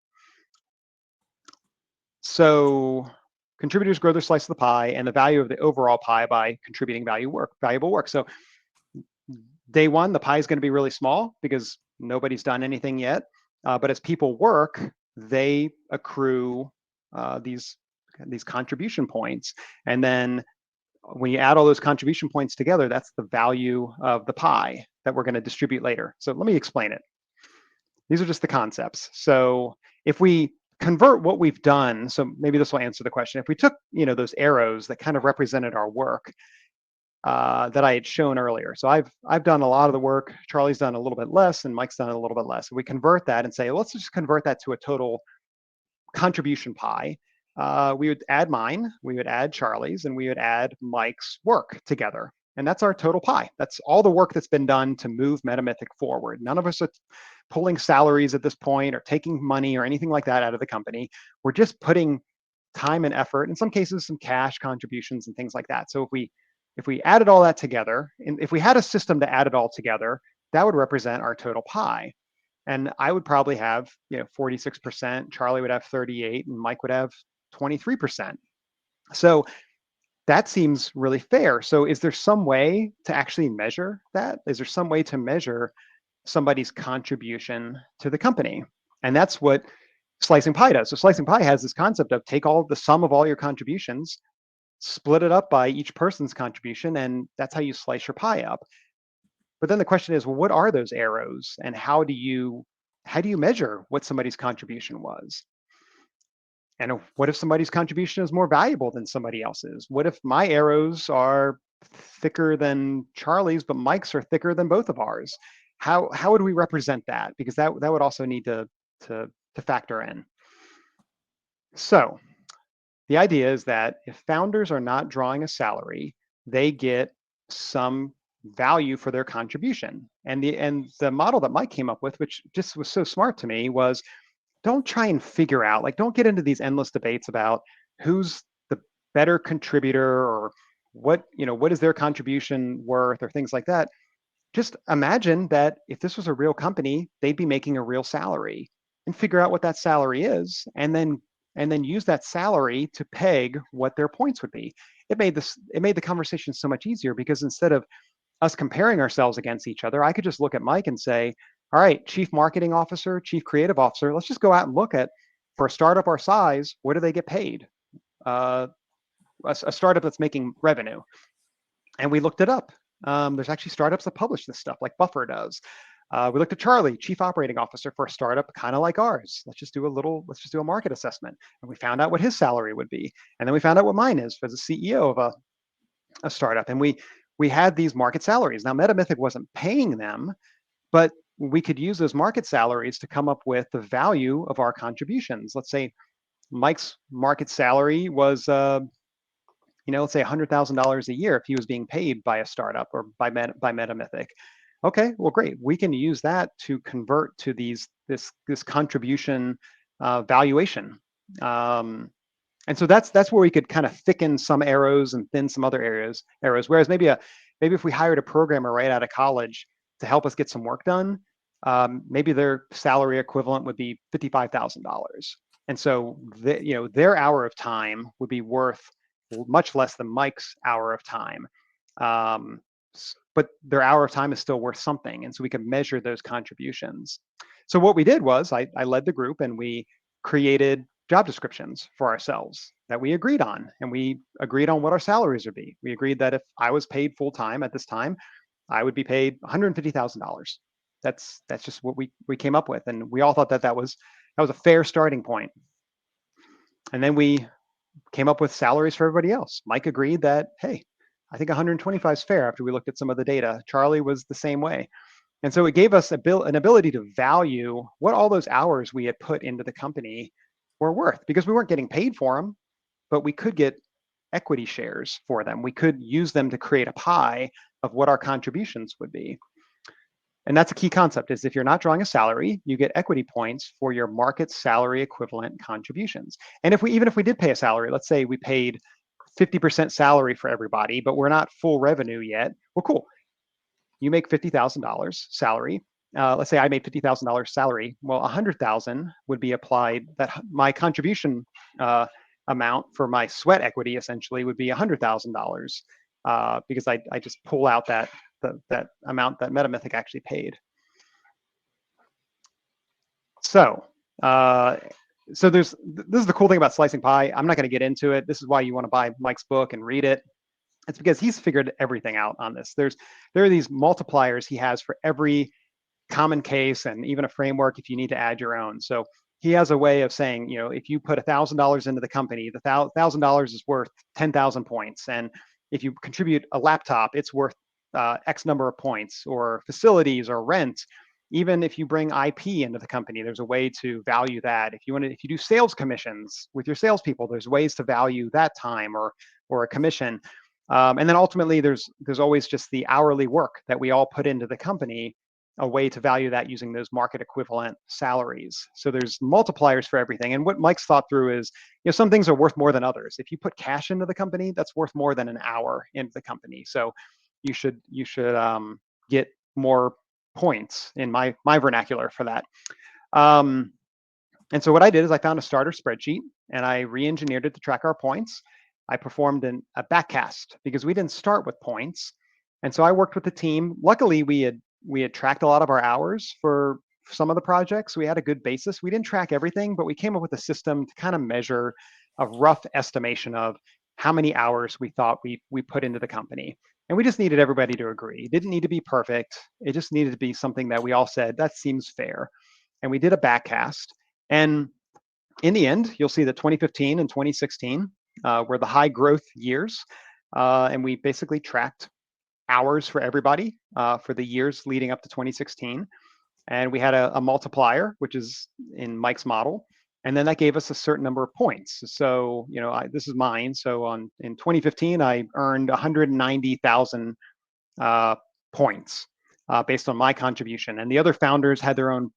So contributors grow their slice of the pie and the value of the overall pie by contributing valuable work. So day one, the pie is going to be really small because nobody's done anything yet. But as people work, they accrue these contribution points. And then when you add all those contribution points together, that's the value of the pie that we're going to distribute later. So let me explain it. These are just the concepts. So if we convert what we've done, so maybe this will answer the question. If we took those arrows that kind of represented our work that I had shown earlier. So I've done a lot of the work. Charlie's done a little bit less, and Mike's done a little bit less. We convert that and say, let's just convert that to a total contribution pie. We would add mine, we would add Charlie's, and we would add Mike's work together. And that's our total pie. That's all the work that's been done to move MetaMythic forward. None of us are pulling salaries at this point or taking money or anything like that out of the company. We're just putting time and effort, in some cases some cash contributions and things like that. So if if we added all that together, and if we had a system to add it all together, that would represent our total pie. And I would probably have, 46%, Charlie would have 38, and Mike would have 23%. So that seems really fair. So is there some way to actually measure that? Is there some way to measure somebody's contribution to the company? And that's what slicingpie does. So slicingpie has this concept of take all the sum of all your contributions, split it up by each person's contribution, and that's how you slice your pie up. But then the question is, well, what are those arrows, and how do you measure what somebody's contribution was? And what if somebody's contribution is more valuable than somebody else's? What if my arrows are thicker than Charlie's, but Mike's are thicker than both of ours? How would we represent that? Because that would also need to factor in. So the idea is that if founders are not drawing a salary, they get some value for their contribution. And the model that Mike came up with, which just was so smart to me, was don't try and figure out, like, don't get into these endless debates about who's the better contributor or what is their contribution worth or things like that. Just imagine that if this was a real company, they'd be making a real salary, and figure out what that salary is, and then use that salary to peg what their points would be. It made the conversation so much easier, because instead of us comparing ourselves against each other, I could just look at Mike and say, all right, chief marketing officer, chief creative officer, let's just go out and look at, for a startup our size, what do they get paid? A startup that's making revenue. And we looked it up. There's actually startups that publish this stuff, like Buffer does. We looked at Charlie, chief operating officer for a startup kind of like ours. Let's just do a market assessment. And we found out what his salary would be. And then we found out what mine is as a CEO of a startup. And we had these market salaries. Now, MetaMythic wasn't paying them, but we could use those market salaries to come up with the value of our contributions. Let's say Mike's market salary was, let's say $100,000 a year if he was being paid by a startup or by MetaMythic. Okay, well, great. We can use that to convert to this contribution valuation. And so that's where we could kind of thicken some arrows and thin some other arrows. Whereas maybe if we hired a programmer right out of college to help us get some work done, maybe their salary equivalent would be $55,000. And so their hour of time would be worth much less than Mike's hour of time. But their hour of time is still worth something. And so we can measure those contributions. So what we did was I led the group, and we created job descriptions for ourselves that we agreed on. And we agreed on what our salaries would be. We agreed that if I was paid full time at this time, I would be paid $150,000. That's just what we came up with. And we all thought that was a fair starting point. And then we came up with salaries for everybody else. Mike agreed that, hey, I think 125 is fair after we looked at some of the data. Charlie was the same way. And so it gave us an ability to value what all those hours we had put into the company were worth, because we weren't getting paid for them, but we could get equity shares for them. We could use them to create a pie of what our contributions would be. And that's a key concept, is if you're not drawing a salary, you get equity points for your market salary equivalent contributions. And even if we did pay a salary, let's say we paid 50% salary for everybody, but we're not full revenue yet. Well, cool. You make $50,000 salary. Let's say I made $50,000 salary. Well, $100,000 would be applied. That my contribution amount for my sweat equity essentially would be $100,000 because I just pull out that amount that MetaMythic actually paid. So this is the cool thing about slicingpie. I'm not going to get into it. This is why you want to buy Mike's book and read it. It's because he's figured everything out on this. There are these multipliers he has for every common case, and even a framework if you need to add your own. So he has a way of saying, if you put $1,000 into the company, the $1,000 is worth 10,000 points. And if you contribute a laptop, it's worth X number of points, or facilities or rent. Even if you bring IP into the company, there's a way to value that. If you do sales commissions with your salespeople, there's ways to value that time or a commission. And then ultimately, there's always just the hourly work that we all put into the company a way to value that using those market equivalent salaries. So there's multipliers for everything. And what Mike's thought through is, some things are worth more than others. If you put cash into the company, that's worth more than an hour into the company. So you should get more points in my vernacular for that. And so what I did is I found a starter spreadsheet and I re-engineered it to track our points. I performed a backcast because we didn't start with points. And so I worked with the team. Luckily, we had tracked a lot of our hours for some of the projects. We had a good basis. We didn't track everything, but we came up with a system to kind of measure a rough estimation of how many hours we thought we put into the company. And we just needed everybody to agree. It didn't need to be perfect. It just needed to be something that we all said, that seems fair. And we did a backcast. And in the end, you'll see that 2015 and 2016 were the high growth years. And we basically tracked hours for everybody for the years leading up to 2016. And we had a multiplier, which is in Mike's model. And then that gave us a certain number of points. So, this is mine. So in 2015, I earned 190,000 points based on my contribution. And the other founders had their own,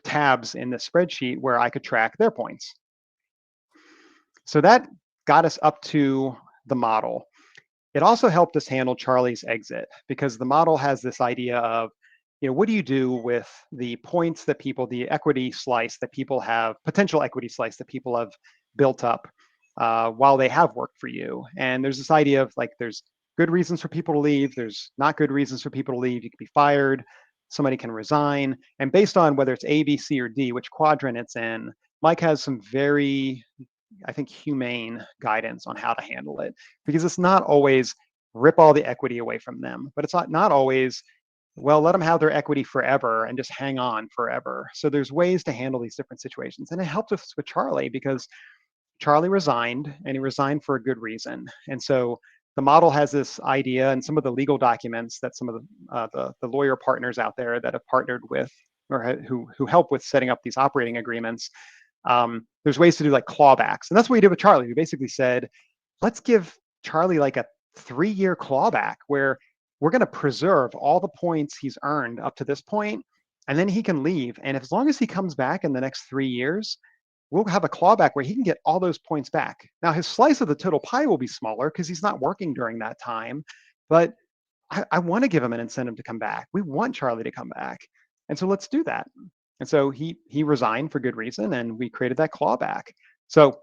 tabs in the spreadsheet where I could track their points. So that got us up to the model. It also helped us handle Charlie's exit because the model has this idea of, what do you do with the points that the equity slice that people have, potential equity slice that people have built up while they have worked for you? And there's this idea of there's good reasons for people to leave. There's not good reasons for people to leave. You could be fired. Somebody can resign. And based on whether it's A, B, C, or D, which quadrant it's in, Mike has some very, I think, humane guidance on how to handle it, because it's not always rip all the equity away from them, but it's not always, well, let them have their equity forever and just hang on forever. So there's ways to handle these different situations. And it helped us with Charlie because Charlie resigned, and he resigned for a good reason. And so the model has this idea, and some of the legal documents that some of the lawyer partners out there that have partnered with or who help with setting up these operating agreements, there's ways to do clawbacks. And that's what we did with Charlie. We basically said, let's give Charlie a 3-year clawback where we're going to preserve all the points he's earned up to this point, and then he can leave. And as long as he comes back in the next 3 years, we'll have a clawback where he can get all those points back. Now, his slice of the total pie will be smaller because he's not working during that time, but I want to give him an incentive to come back. We want Charlie to come back. And so let's do that. And so he resigned for good reason, and we created that clawback. So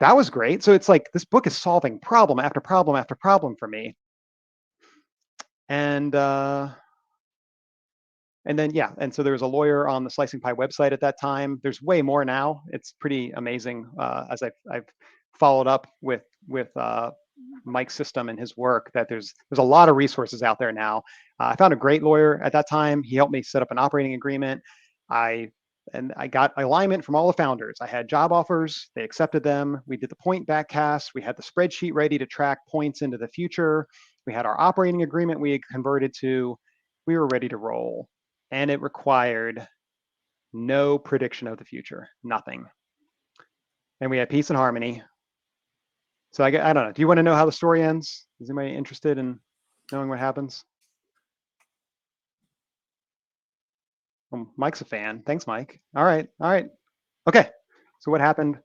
that was great. So it's this book is solving problem after problem after problem for me. And then, yeah, and so there was a lawyer on the Slicing Pie website at that time. There's way more now. It's pretty amazing as I've followed up with Mike's system and his work, that there's a lot of resources out there now. I found a great lawyer at that time. He helped me set up an operating agreement. I got alignment from all the founders. I had job offers. They accepted them. We did the point backcast. We had the spreadsheet ready to track points into the future. We had our operating agreement we had converted to. We were ready to roll. And it required no prediction of the future, nothing. And we had peace and harmony. So I don't know. Do you want to know how the story ends? Is anybody interested in knowing what happens? Well, Mike's a fan. Thanks, Mike. All right. Okay. So what happened?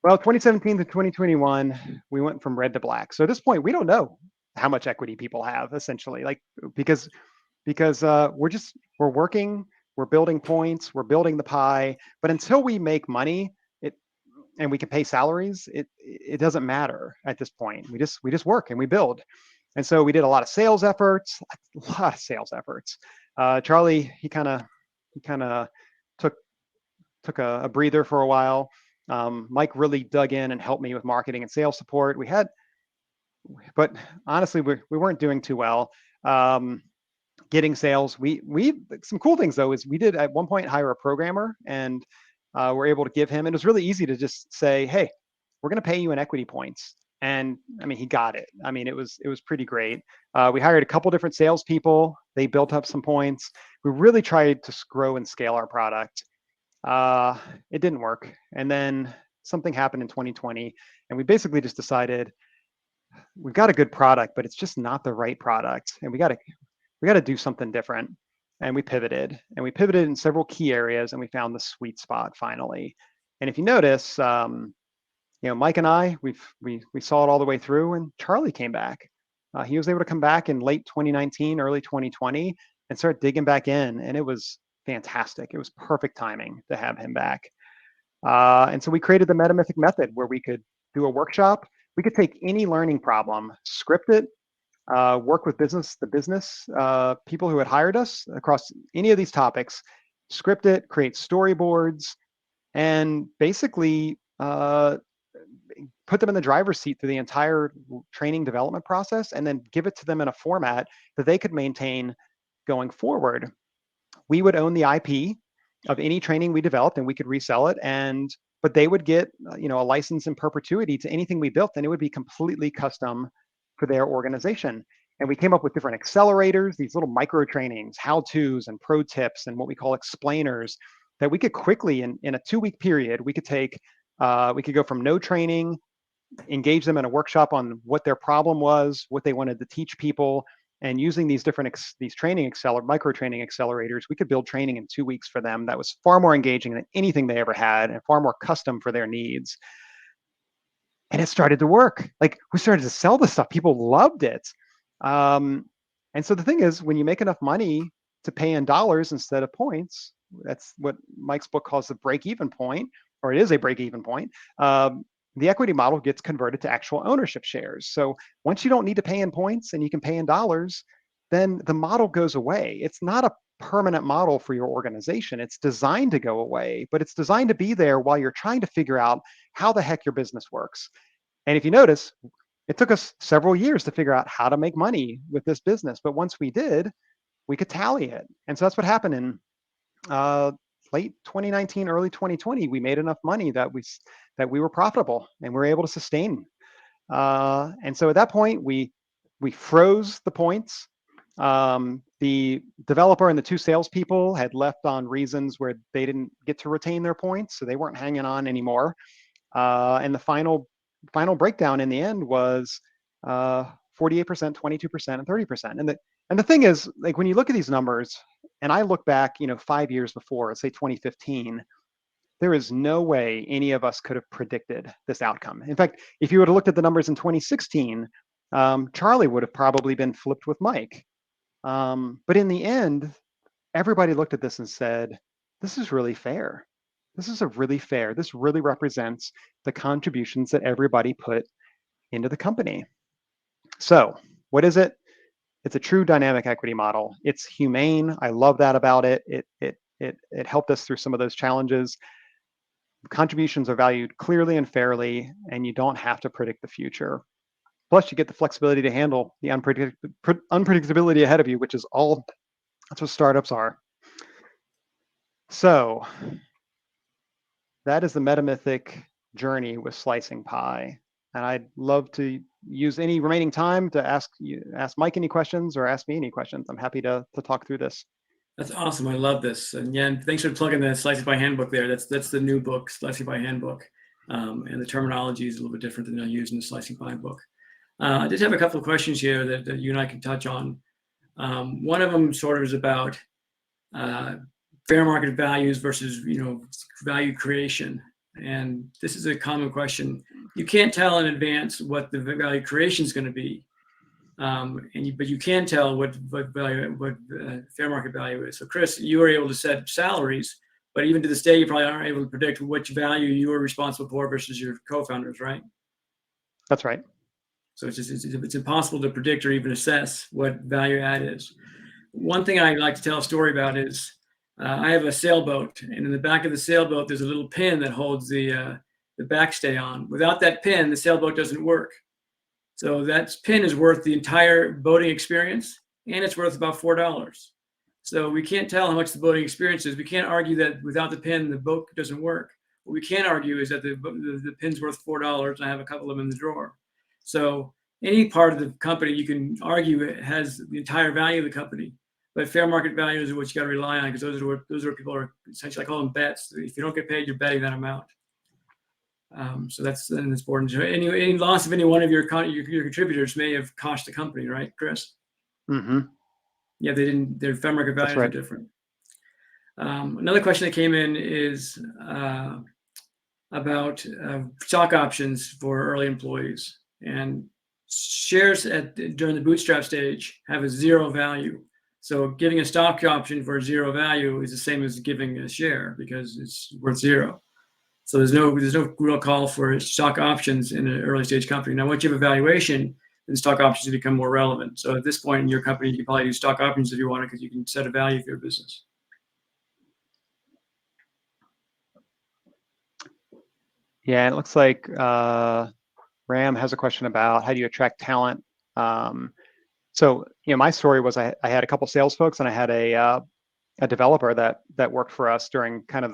Well, 2017 to 2021, we went from red to black. So at this point, we don't know how much equity people have, essentially, because we're working, we're building points, we're building the pie, but until we make money, and we can pay salaries, it doesn't matter at this point. We just work and we build. And so we did a lot of sales efforts, Charlie, he kind of took a breather for a while. Mike really dug in and helped me with marketing and sales support. But honestly, we weren't doing too well. Getting sales. We some cool things though is we did at one point hire a programmer, and we're able to give him, and it was really easy to just say, hey, we're going to pay you in equity points. And I mean, he got it. I mean, it was pretty great. We hired a couple different salespeople. They built up some points. We really tried to grow and scale our product. It didn't work. And then something happened in 2020, and we basically just decided we've got a good product, but it's just not the right product, and we got to do something different. and we pivoted. And we pivoted in several key areas, and we found the sweet spot finally. And if you notice, Mike and I, we saw it all the way through, and Charlie came back. He was able to come back in late 2019, early 2020, and start digging back in, and it was fantastic. It was perfect timing to have him back. And so we created the MetaMythic method, where we could do a workshop. We could take any learning problem, script it, work with the business people who had hired us across any of these topics, script it, create storyboards, and basically put them in the driver's seat through the entire training development process, and then give it to them in a format that they could maintain going forward. We would own the IP of any training we developed, and we could resell it, but they would get a license in perpetuity to anything we built, and it would be completely custom for their organization. And we came up with different accelerators, these little micro trainings, how-tos and pro tips, and what we call explainers, that we could quickly, in a 2-week period, we could go from no training, engage them in a workshop on what their problem was, what they wanted to teach people, and using these different micro training accelerators, we could build training in 2 weeks for them that was far more engaging than anything they ever had, and far more custom for their needs. And it started to work. Like, we started to sell this stuff. People loved it. And so the thing is, when you make enough money to pay in dollars instead of points, that's what Mike's book calls the break-even point, or it is a break-even point. The equity model gets converted to actual ownership shares. So once you don't need to pay in points and you can pay in dollars, then the model goes away. It's not a permanent model for your organization. It's designed to go away, but it's designed to be there while you're trying to figure out how the heck your business works. And if you notice, it took us several years to figure out how to make money with this business. But once we did, we could tally it. And so that's what happened in late 2019, early 2020. We made enough money that we were profitable, and we were able to sustain. And so at that point, we froze the points. The developer and the 2 salespeople had left on reasons where they didn't get to retain their points, so they weren't hanging on anymore. And the final breakdown in the end was 48%, 22%, and 30%. And the thing is, like, when you look at these numbers, and I look back, 5 years before, let's say 2015, there is no way any of us could have predicted this outcome. In fact, if you would have looked at the numbers in 2016, Charlie would have probably been flipped with Mike. But in the end, everybody looked at this and said, this is really fair. This really represents the contributions that everybody put into the company. So what is it? It's a true dynamic equity model. It's humane. I love that about it. It helped us through some of those challenges. Contributions are valued clearly and fairly, and you don't have to predict the future. Plus, you get the flexibility to handle the unpredictability ahead of you, which is that's what startups are. So that is the MetaMythic journey with slicingpie. And I'd love to use any remaining time to ask Mike any questions, or ask me any questions. I'm happy to talk through this. That's awesome. I love this. And yeah, thanks for plugging the slicingpie handbook there. That's the new book, slicingpie handbook. And the terminology is a little bit different than I use in the slicingpie book. I did have a couple of questions here that you and I can touch on. One of them sort of is about fair market values versus value creation. And this is a common question. You can't tell in advance what the value creation is going to be, but you can tell what fair market value is. So, Chris, you were able to set salaries, but even to this day, you probably aren't able to predict which value you are responsible for versus your co-founders, right? That's right. So it's impossible to predict or even assess what value add is. One thing I like to tell a story about is I have a sailboat, and in the back of the sailboat, there's a little pin that holds the backstay on. Without that pin, the sailboat doesn't work. So that pin is worth the entire boating experience, and it's worth about $4. So we can't tell how much the boating experience is. We can't argue that without the pin, the boat doesn't work. What we can argue is that the pin's worth $4, and I have a couple of them in the drawer. So any part of the company, you can argue it has the entire value of the company. But fair market values are what you got to rely on, because those are people are essentially, I call them bets. If you don't get paid, you're betting that amount. So that's important. Any loss of any one of your contributors may have cost the company, right, Chris? Mm-hmm. Yeah, they didn't. Their fair market values are different. Another question that came in is about stock options for early employees, and shares during the bootstrap stage have a zero value. So giving a stock option for zero value is the same as giving a share because it's worth zero. So there's no real call for stock options in an early stage company. Now, once you have a valuation, then stock options become more relevant. So at this point in your company, you can probably do stock options if you want to, because you can set a value for your business. Yeah, it looks like Ram has a question about how do you attract talent. So my story was I had a couple sales folks, and I had a developer that worked for us during kind of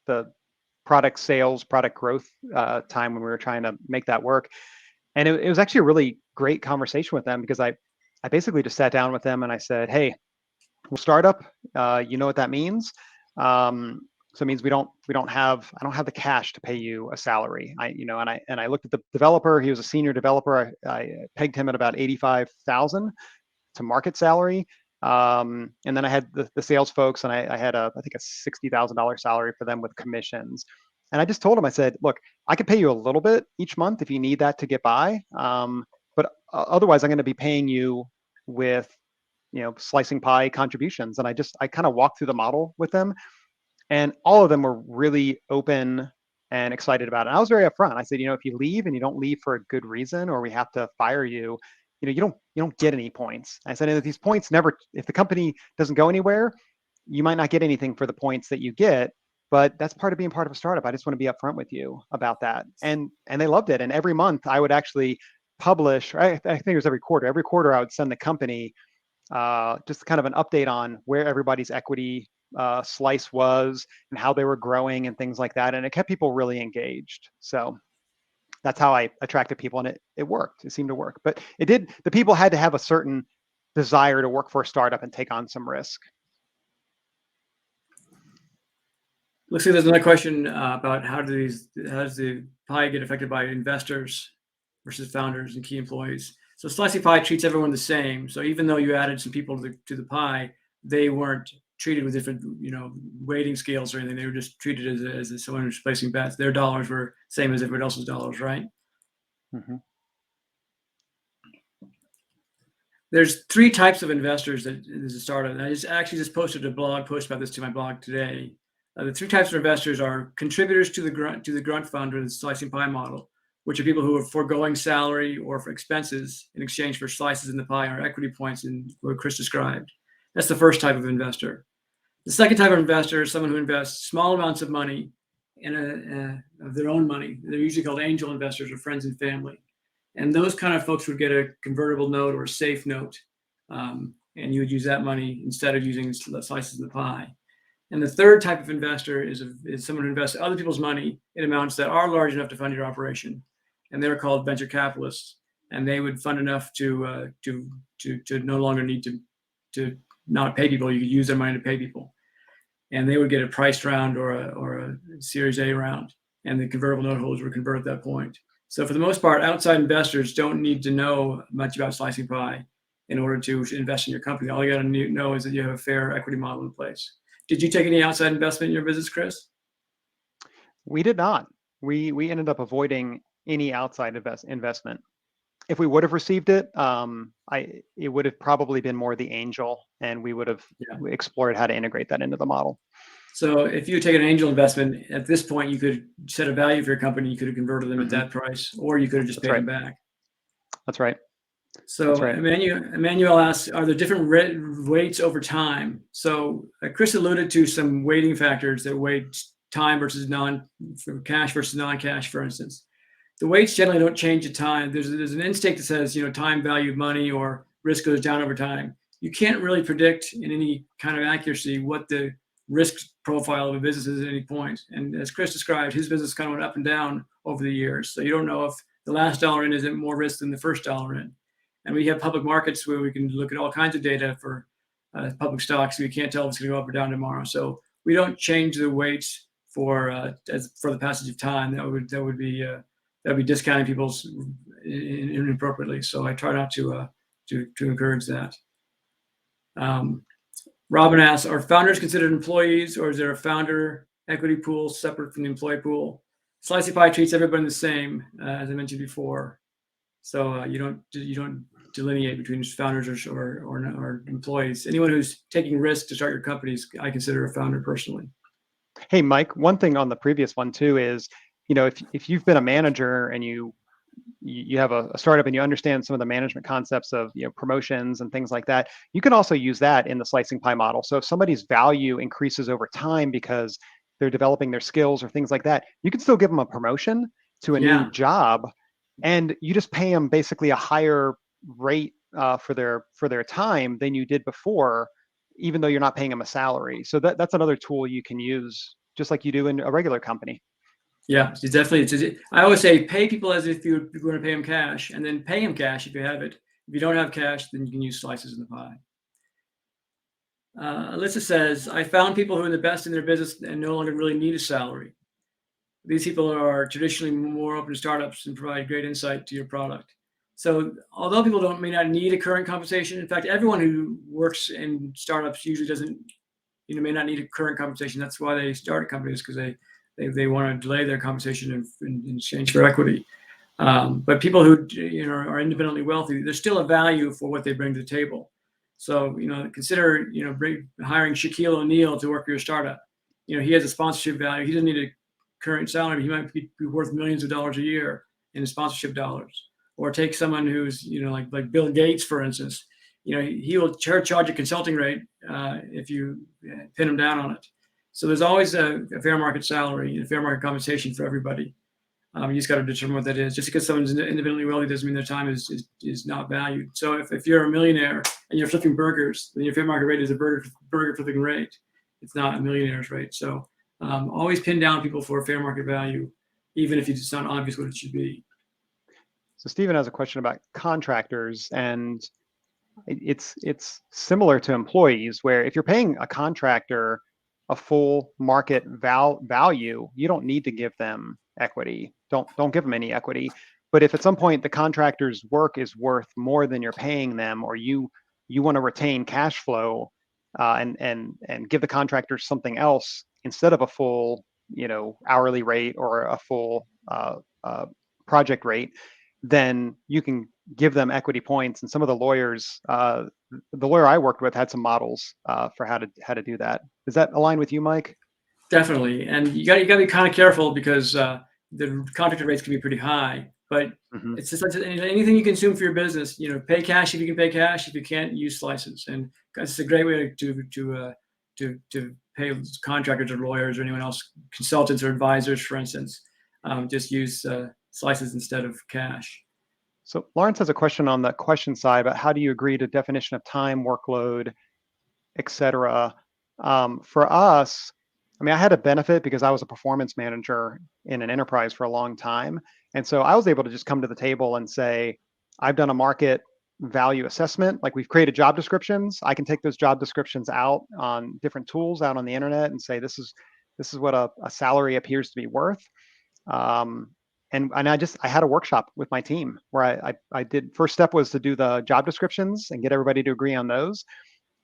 the product sales, product growth time when we were trying to make that work. And it was actually a really great conversation with them, because I basically just sat down with them and I said, hey, we're startup. You know what that means? So it means I don't have the cash to pay you a salary. And I looked at the developer. He was a senior developer. I pegged him at about 85,000 to market salary. And then I had the sales folks, and I had I think a $60,000 salary for them with commissions. And I just told him, I said, look, I could pay you a little bit each month if you need that to get by. But otherwise I'm going to be paying you with, slicing pie contributions. And I kind of walked through the model with them, and all of them were really open and excited about it. And I was very upfront. I said, if you leave and you don't leave for a good reason, or we have to fire you, you don't get any points. I said, and if these points if the company doesn't go anywhere, you might not get anything for the points that you get, but that's part of being part of a startup. I just want to be upfront with you about that. And they loved it. And every month I would actually publish, I think it was every quarter. Every quarter I would send the company just kind of an update on where everybody's equity slice was and how they were growing and things like that. And it kept people really engaged. So that's how I attracted people, and it worked. It seemed to work. But the people had to have a certain desire to work for a startup and take on some risk. Looks like there's another question about how does the pie get affected by investors versus founders and key employees. So Slicing Pie treats everyone the same. So even though you added some people to the pie, they weren't treated with different weighting scales or anything. They were just treated as someone who's placing bets. Their dollars were same as everybody else's dollars, right? Mm-hmm. There's three types of investors that is a startup. And I just posted a blog post about this to my blog today. The three types of investors are contributors to the grunt fund, or the slicing pie model, which are people who are foregoing salary or for expenses in exchange for slices in the pie or equity points in what Chris described. That's the first type of investor. The second type of investor is someone who invests small amounts of money of their own money. They're usually called angel investors or friends and family. And those kind of folks would get a convertible note or a safe note, and you would use that money instead of using slices in the pie. And the third type of investor is someone who invests other people's money in amounts that are large enough to fund your operation, and they're called venture capitalists. And they would fund enough to no longer need to not pay people. You could use their money to pay people, and they would get a priced round or a Series A round, and the convertible note holders would convert at that point. So for the most part, outside investors don't need to know much about Slicing Pie in order to invest in your company. All you got to know is that you have a fair equity model in place. Did you take any outside investment in your business, Chris? We did not. We ended up avoiding any outside investment. If we would have received it, it would have probably been more the angel, and we would have explored how to integrate that into the model. So if you take an angel investment, at this point, you could set a value for your company. You could have converted them at that price, or you could have just paid them back. That's right. So That's right. Emmanuel asks, are there different weights over time? So Chris alluded to some weighting factors that weight time versus cash versus non-cash, for instance. The weights generally don't change at time. There's an instinct that says, time value of money or risk goes down over time. You can't really predict in any kind of accuracy what the risk profile of a business is at any point. And as Chris described, his business kind of went up and down over the years. So you don't know if the last dollar in is more risk than the first dollar in. And we have public markets where we can look at all kinds of data for public stocks. So we can't tell if it's going to go up or down tomorrow. So we don't change the weights for the passage of time. That would be discounting people's inappropriately. So I try not to encourage that. Robin asks, are founders considered employees, or is there a founder equity pool separate from the employee pool? Slicingpie treats everybody the same, as I mentioned before. So you don't delineate between founders or employees. Anyone who's taking risks to start your companies, I consider a founder personally. Hey, Mike, one thing on the previous one too is, if you've been a manager and you have a startup and you understand some of the management concepts of promotions and things like that, you can also use that in the slicing pie model. So if somebody's value increases over time because they're developing their skills or things like that, you can still give them a promotion to a new job, and you just pay them basically a higher rate for their time than you did before, even though you're not paying them a salary. So that's another tool you can use, just like you do in a regular company. Yeah, it's definitely. I always say pay people as if you're going to pay them cash, and then pay them cash if you have it. If you don't have cash, then you can use slices in the pie. Alyssa says, I found people who are the best in their business and no longer really need a salary. These people are traditionally more open to startups and provide great insight to your product. So although people may not need a current compensation, in fact, everyone who works in startups usually doesn't, may not need a current compensation. That's why they start companies, because they want to delay their compensation in exchange for equity. But people who are independently wealthy, there's still a value for what they bring to the table. So consider hiring Shaquille O'Neal to work for your startup. He has a sponsorship value. He doesn't need a current salary, but he might be worth millions of dollars a year in sponsorship dollars. Or take someone who's like Bill Gates, for instance. He will charge a consulting rate if you pin him down on it. So there's always a fair market salary and a fair market compensation for everybody. You just got to determine what that is. Just because someone's independently wealthy doesn't mean their time is not valued. So if you're a millionaire and you're flipping burgers, then your fair market rate is a burger flipping rate. It's not a millionaire's rate. So always pin down people for a fair market value, even if it's not obvious what it should be. So Stephen has a question about contractors, and it's similar to employees, where if you're paying a contractor a full market value, you don't need to give them equity. Don't give them any equity. But if at some point the contractor's work is worth more than you're paying them, or you want to retain cash flow and give the contractor something else instead of a full hourly rate or a full project rate, then you can give them equity points. And some of the lawyers, the lawyer I worked with had some models for how to do that. Does that align with you, Mike? Definitely. And you got to be kind of careful, because the contractor rates can be pretty high. But it's just like anything you consume for your business. Pay cash if you can pay cash. If you can't, use slices. And it's a great way to pay contractors or lawyers or anyone else, consultants or advisors, for instance. Just use slices instead of cash. So Lawrence has a question on the question side about how do you agree to definition of time, workload, etc. For us, I mean, I had a benefit because I was a performance manager in an enterprise for a long time. And so I was able to just come to the table and say, I've done a market value assessment. Like, we've created job descriptions. I can take those job descriptions out on different tools out on the internet and say, this is what a salary appears to be worth. And I had a workshop with my team where I did, first step was to do the job descriptions and get everybody to agree on those.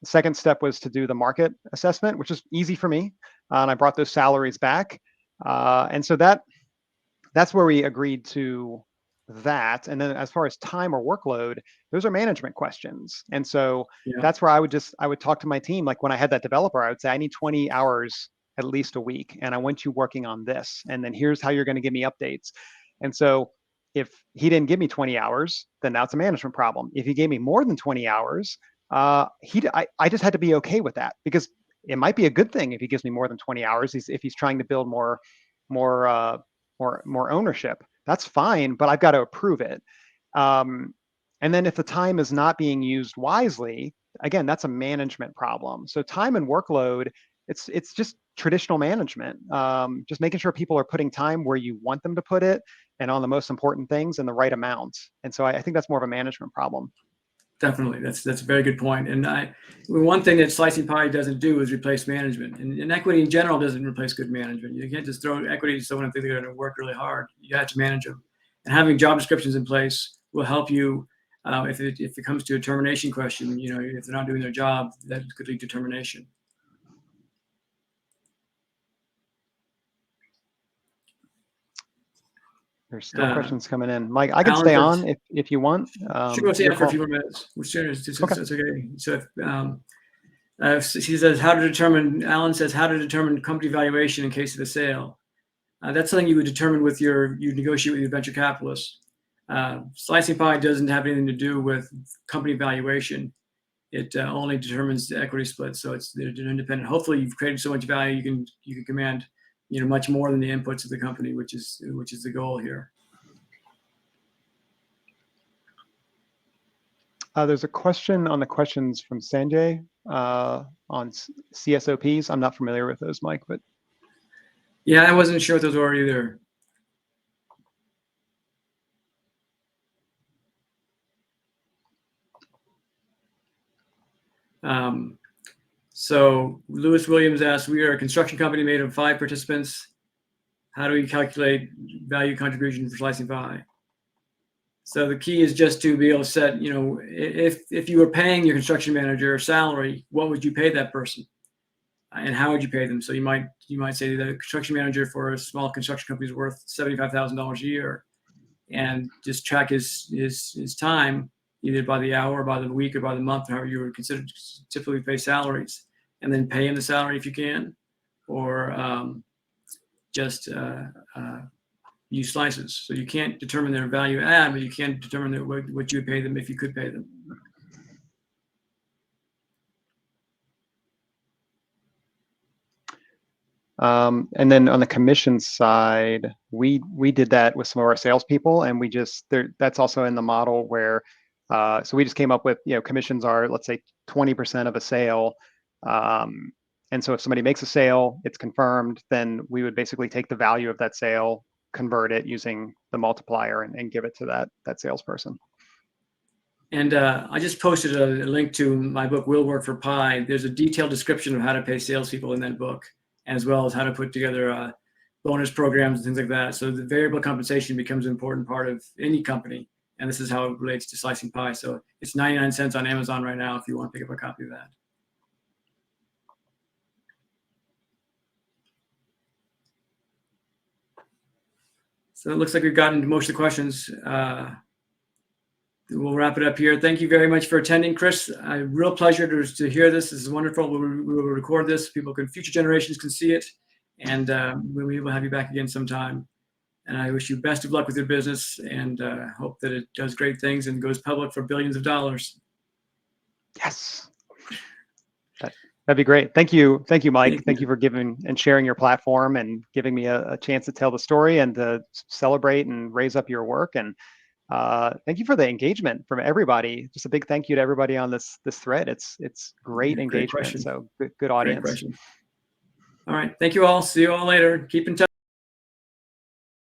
The second step was to do the market assessment, which is easy for me. And I brought those salaries back. And so that's where we agreed to that. And then as far as time or workload, those are management questions. And so that's where I would talk to my team. Like, when I had that developer, I would say, I need 20 hours at least a week, and I want you working on this. And then here's how you're going to give me updates. And so if he didn't give me 20 hours, then that's a management problem. If he gave me more than 20 hours, I just had to be okay with that, because it might be a good thing if he gives me more than 20 hours. If he's trying to build more ownership, that's fine, but I've got to approve it. And then if the time is not being used wisely, again, that's a management problem. So time and workload, it's just traditional management, just making sure people are putting time where you want them to put it and on the most important things in the right amount. And so I think that's more of a management problem. Definitely, that's a very good point. And one thing that slicingpie doesn't do is replace management, and equity in general doesn't replace good management. You can't just throw equity to someone and think they're going to work really hard. You have to manage them, and having job descriptions in place will help you If it comes to a termination question, if they're not doing their job, that could lead to termination. There's still questions coming in. Mike, I can Alan stay says, on if you want. Should go stay on for a few more minutes. It's okay. So he says, Alan says, how to determine company valuation in case of a sale. That's something you would determine you negotiate with your venture capitalist. SlicingPie doesn't have anything to do with company valuation. It only determines the equity split. So they're independent. Hopefully you've created so much value, you can command, much more than the inputs of the company, which is the goal here. There's a question on the questions from Sanjay on CSOPs. I'm not familiar with those, Mike, but. Yeah, I wasn't sure what those were either. So Lewis Williams asks, we are a construction company made of 5 participants. How do we calculate value contribution for SlicingPie? So the key is just to be able to set, if you were paying your construction manager a salary, what would you pay that person? And how would you pay them? So you might say that a construction manager for a small construction company is worth $75,000 a year, and just track his time either by the hour, or by the week, or by the month, however you would consider typically pay salaries, and then pay him the salary if you can, or just use slices. So you can't determine their value add, but you can determine what you would pay them if you could pay them. And then on the commission side, we did that with some of our salespeople, and that's also in the model where, so we just came up with, commissions are, let's say, 20% of a sale. And so if somebody makes a sale, it's confirmed, then we would basically take the value of that sale, convert it using the multiplier, and give it to that salesperson. And I just posted a link to my book, Will Work for Pie. There's a detailed description of how to pay salespeople in that book, as well as how to put together bonus programs and things like that. So the variable compensation becomes an important part of any company, and this is how it relates to SlicingPie. So it's 99 cents on Amazon right now if you want to pick up a copy of that. So it looks like we've gotten to most of the questions. We'll wrap it up here. Thank you very much for attending, Chris. A real pleasure to hear this. This is wonderful. We will record this. Future generations can see it, and we will have you back again sometime. And I wish you best of luck with your business, and hope that it does great things and goes public for billions of dollars. Yes. That'd be great. Thank you, Mike. Thank you for giving and sharing your platform and giving me a chance to tell the story and to celebrate and raise up your work. And thank you for the engagement from everybody. Just a big thank you to everybody on this thread. It's great engagement. So good audience. All right. Thank you all. See you all later. Keep in touch.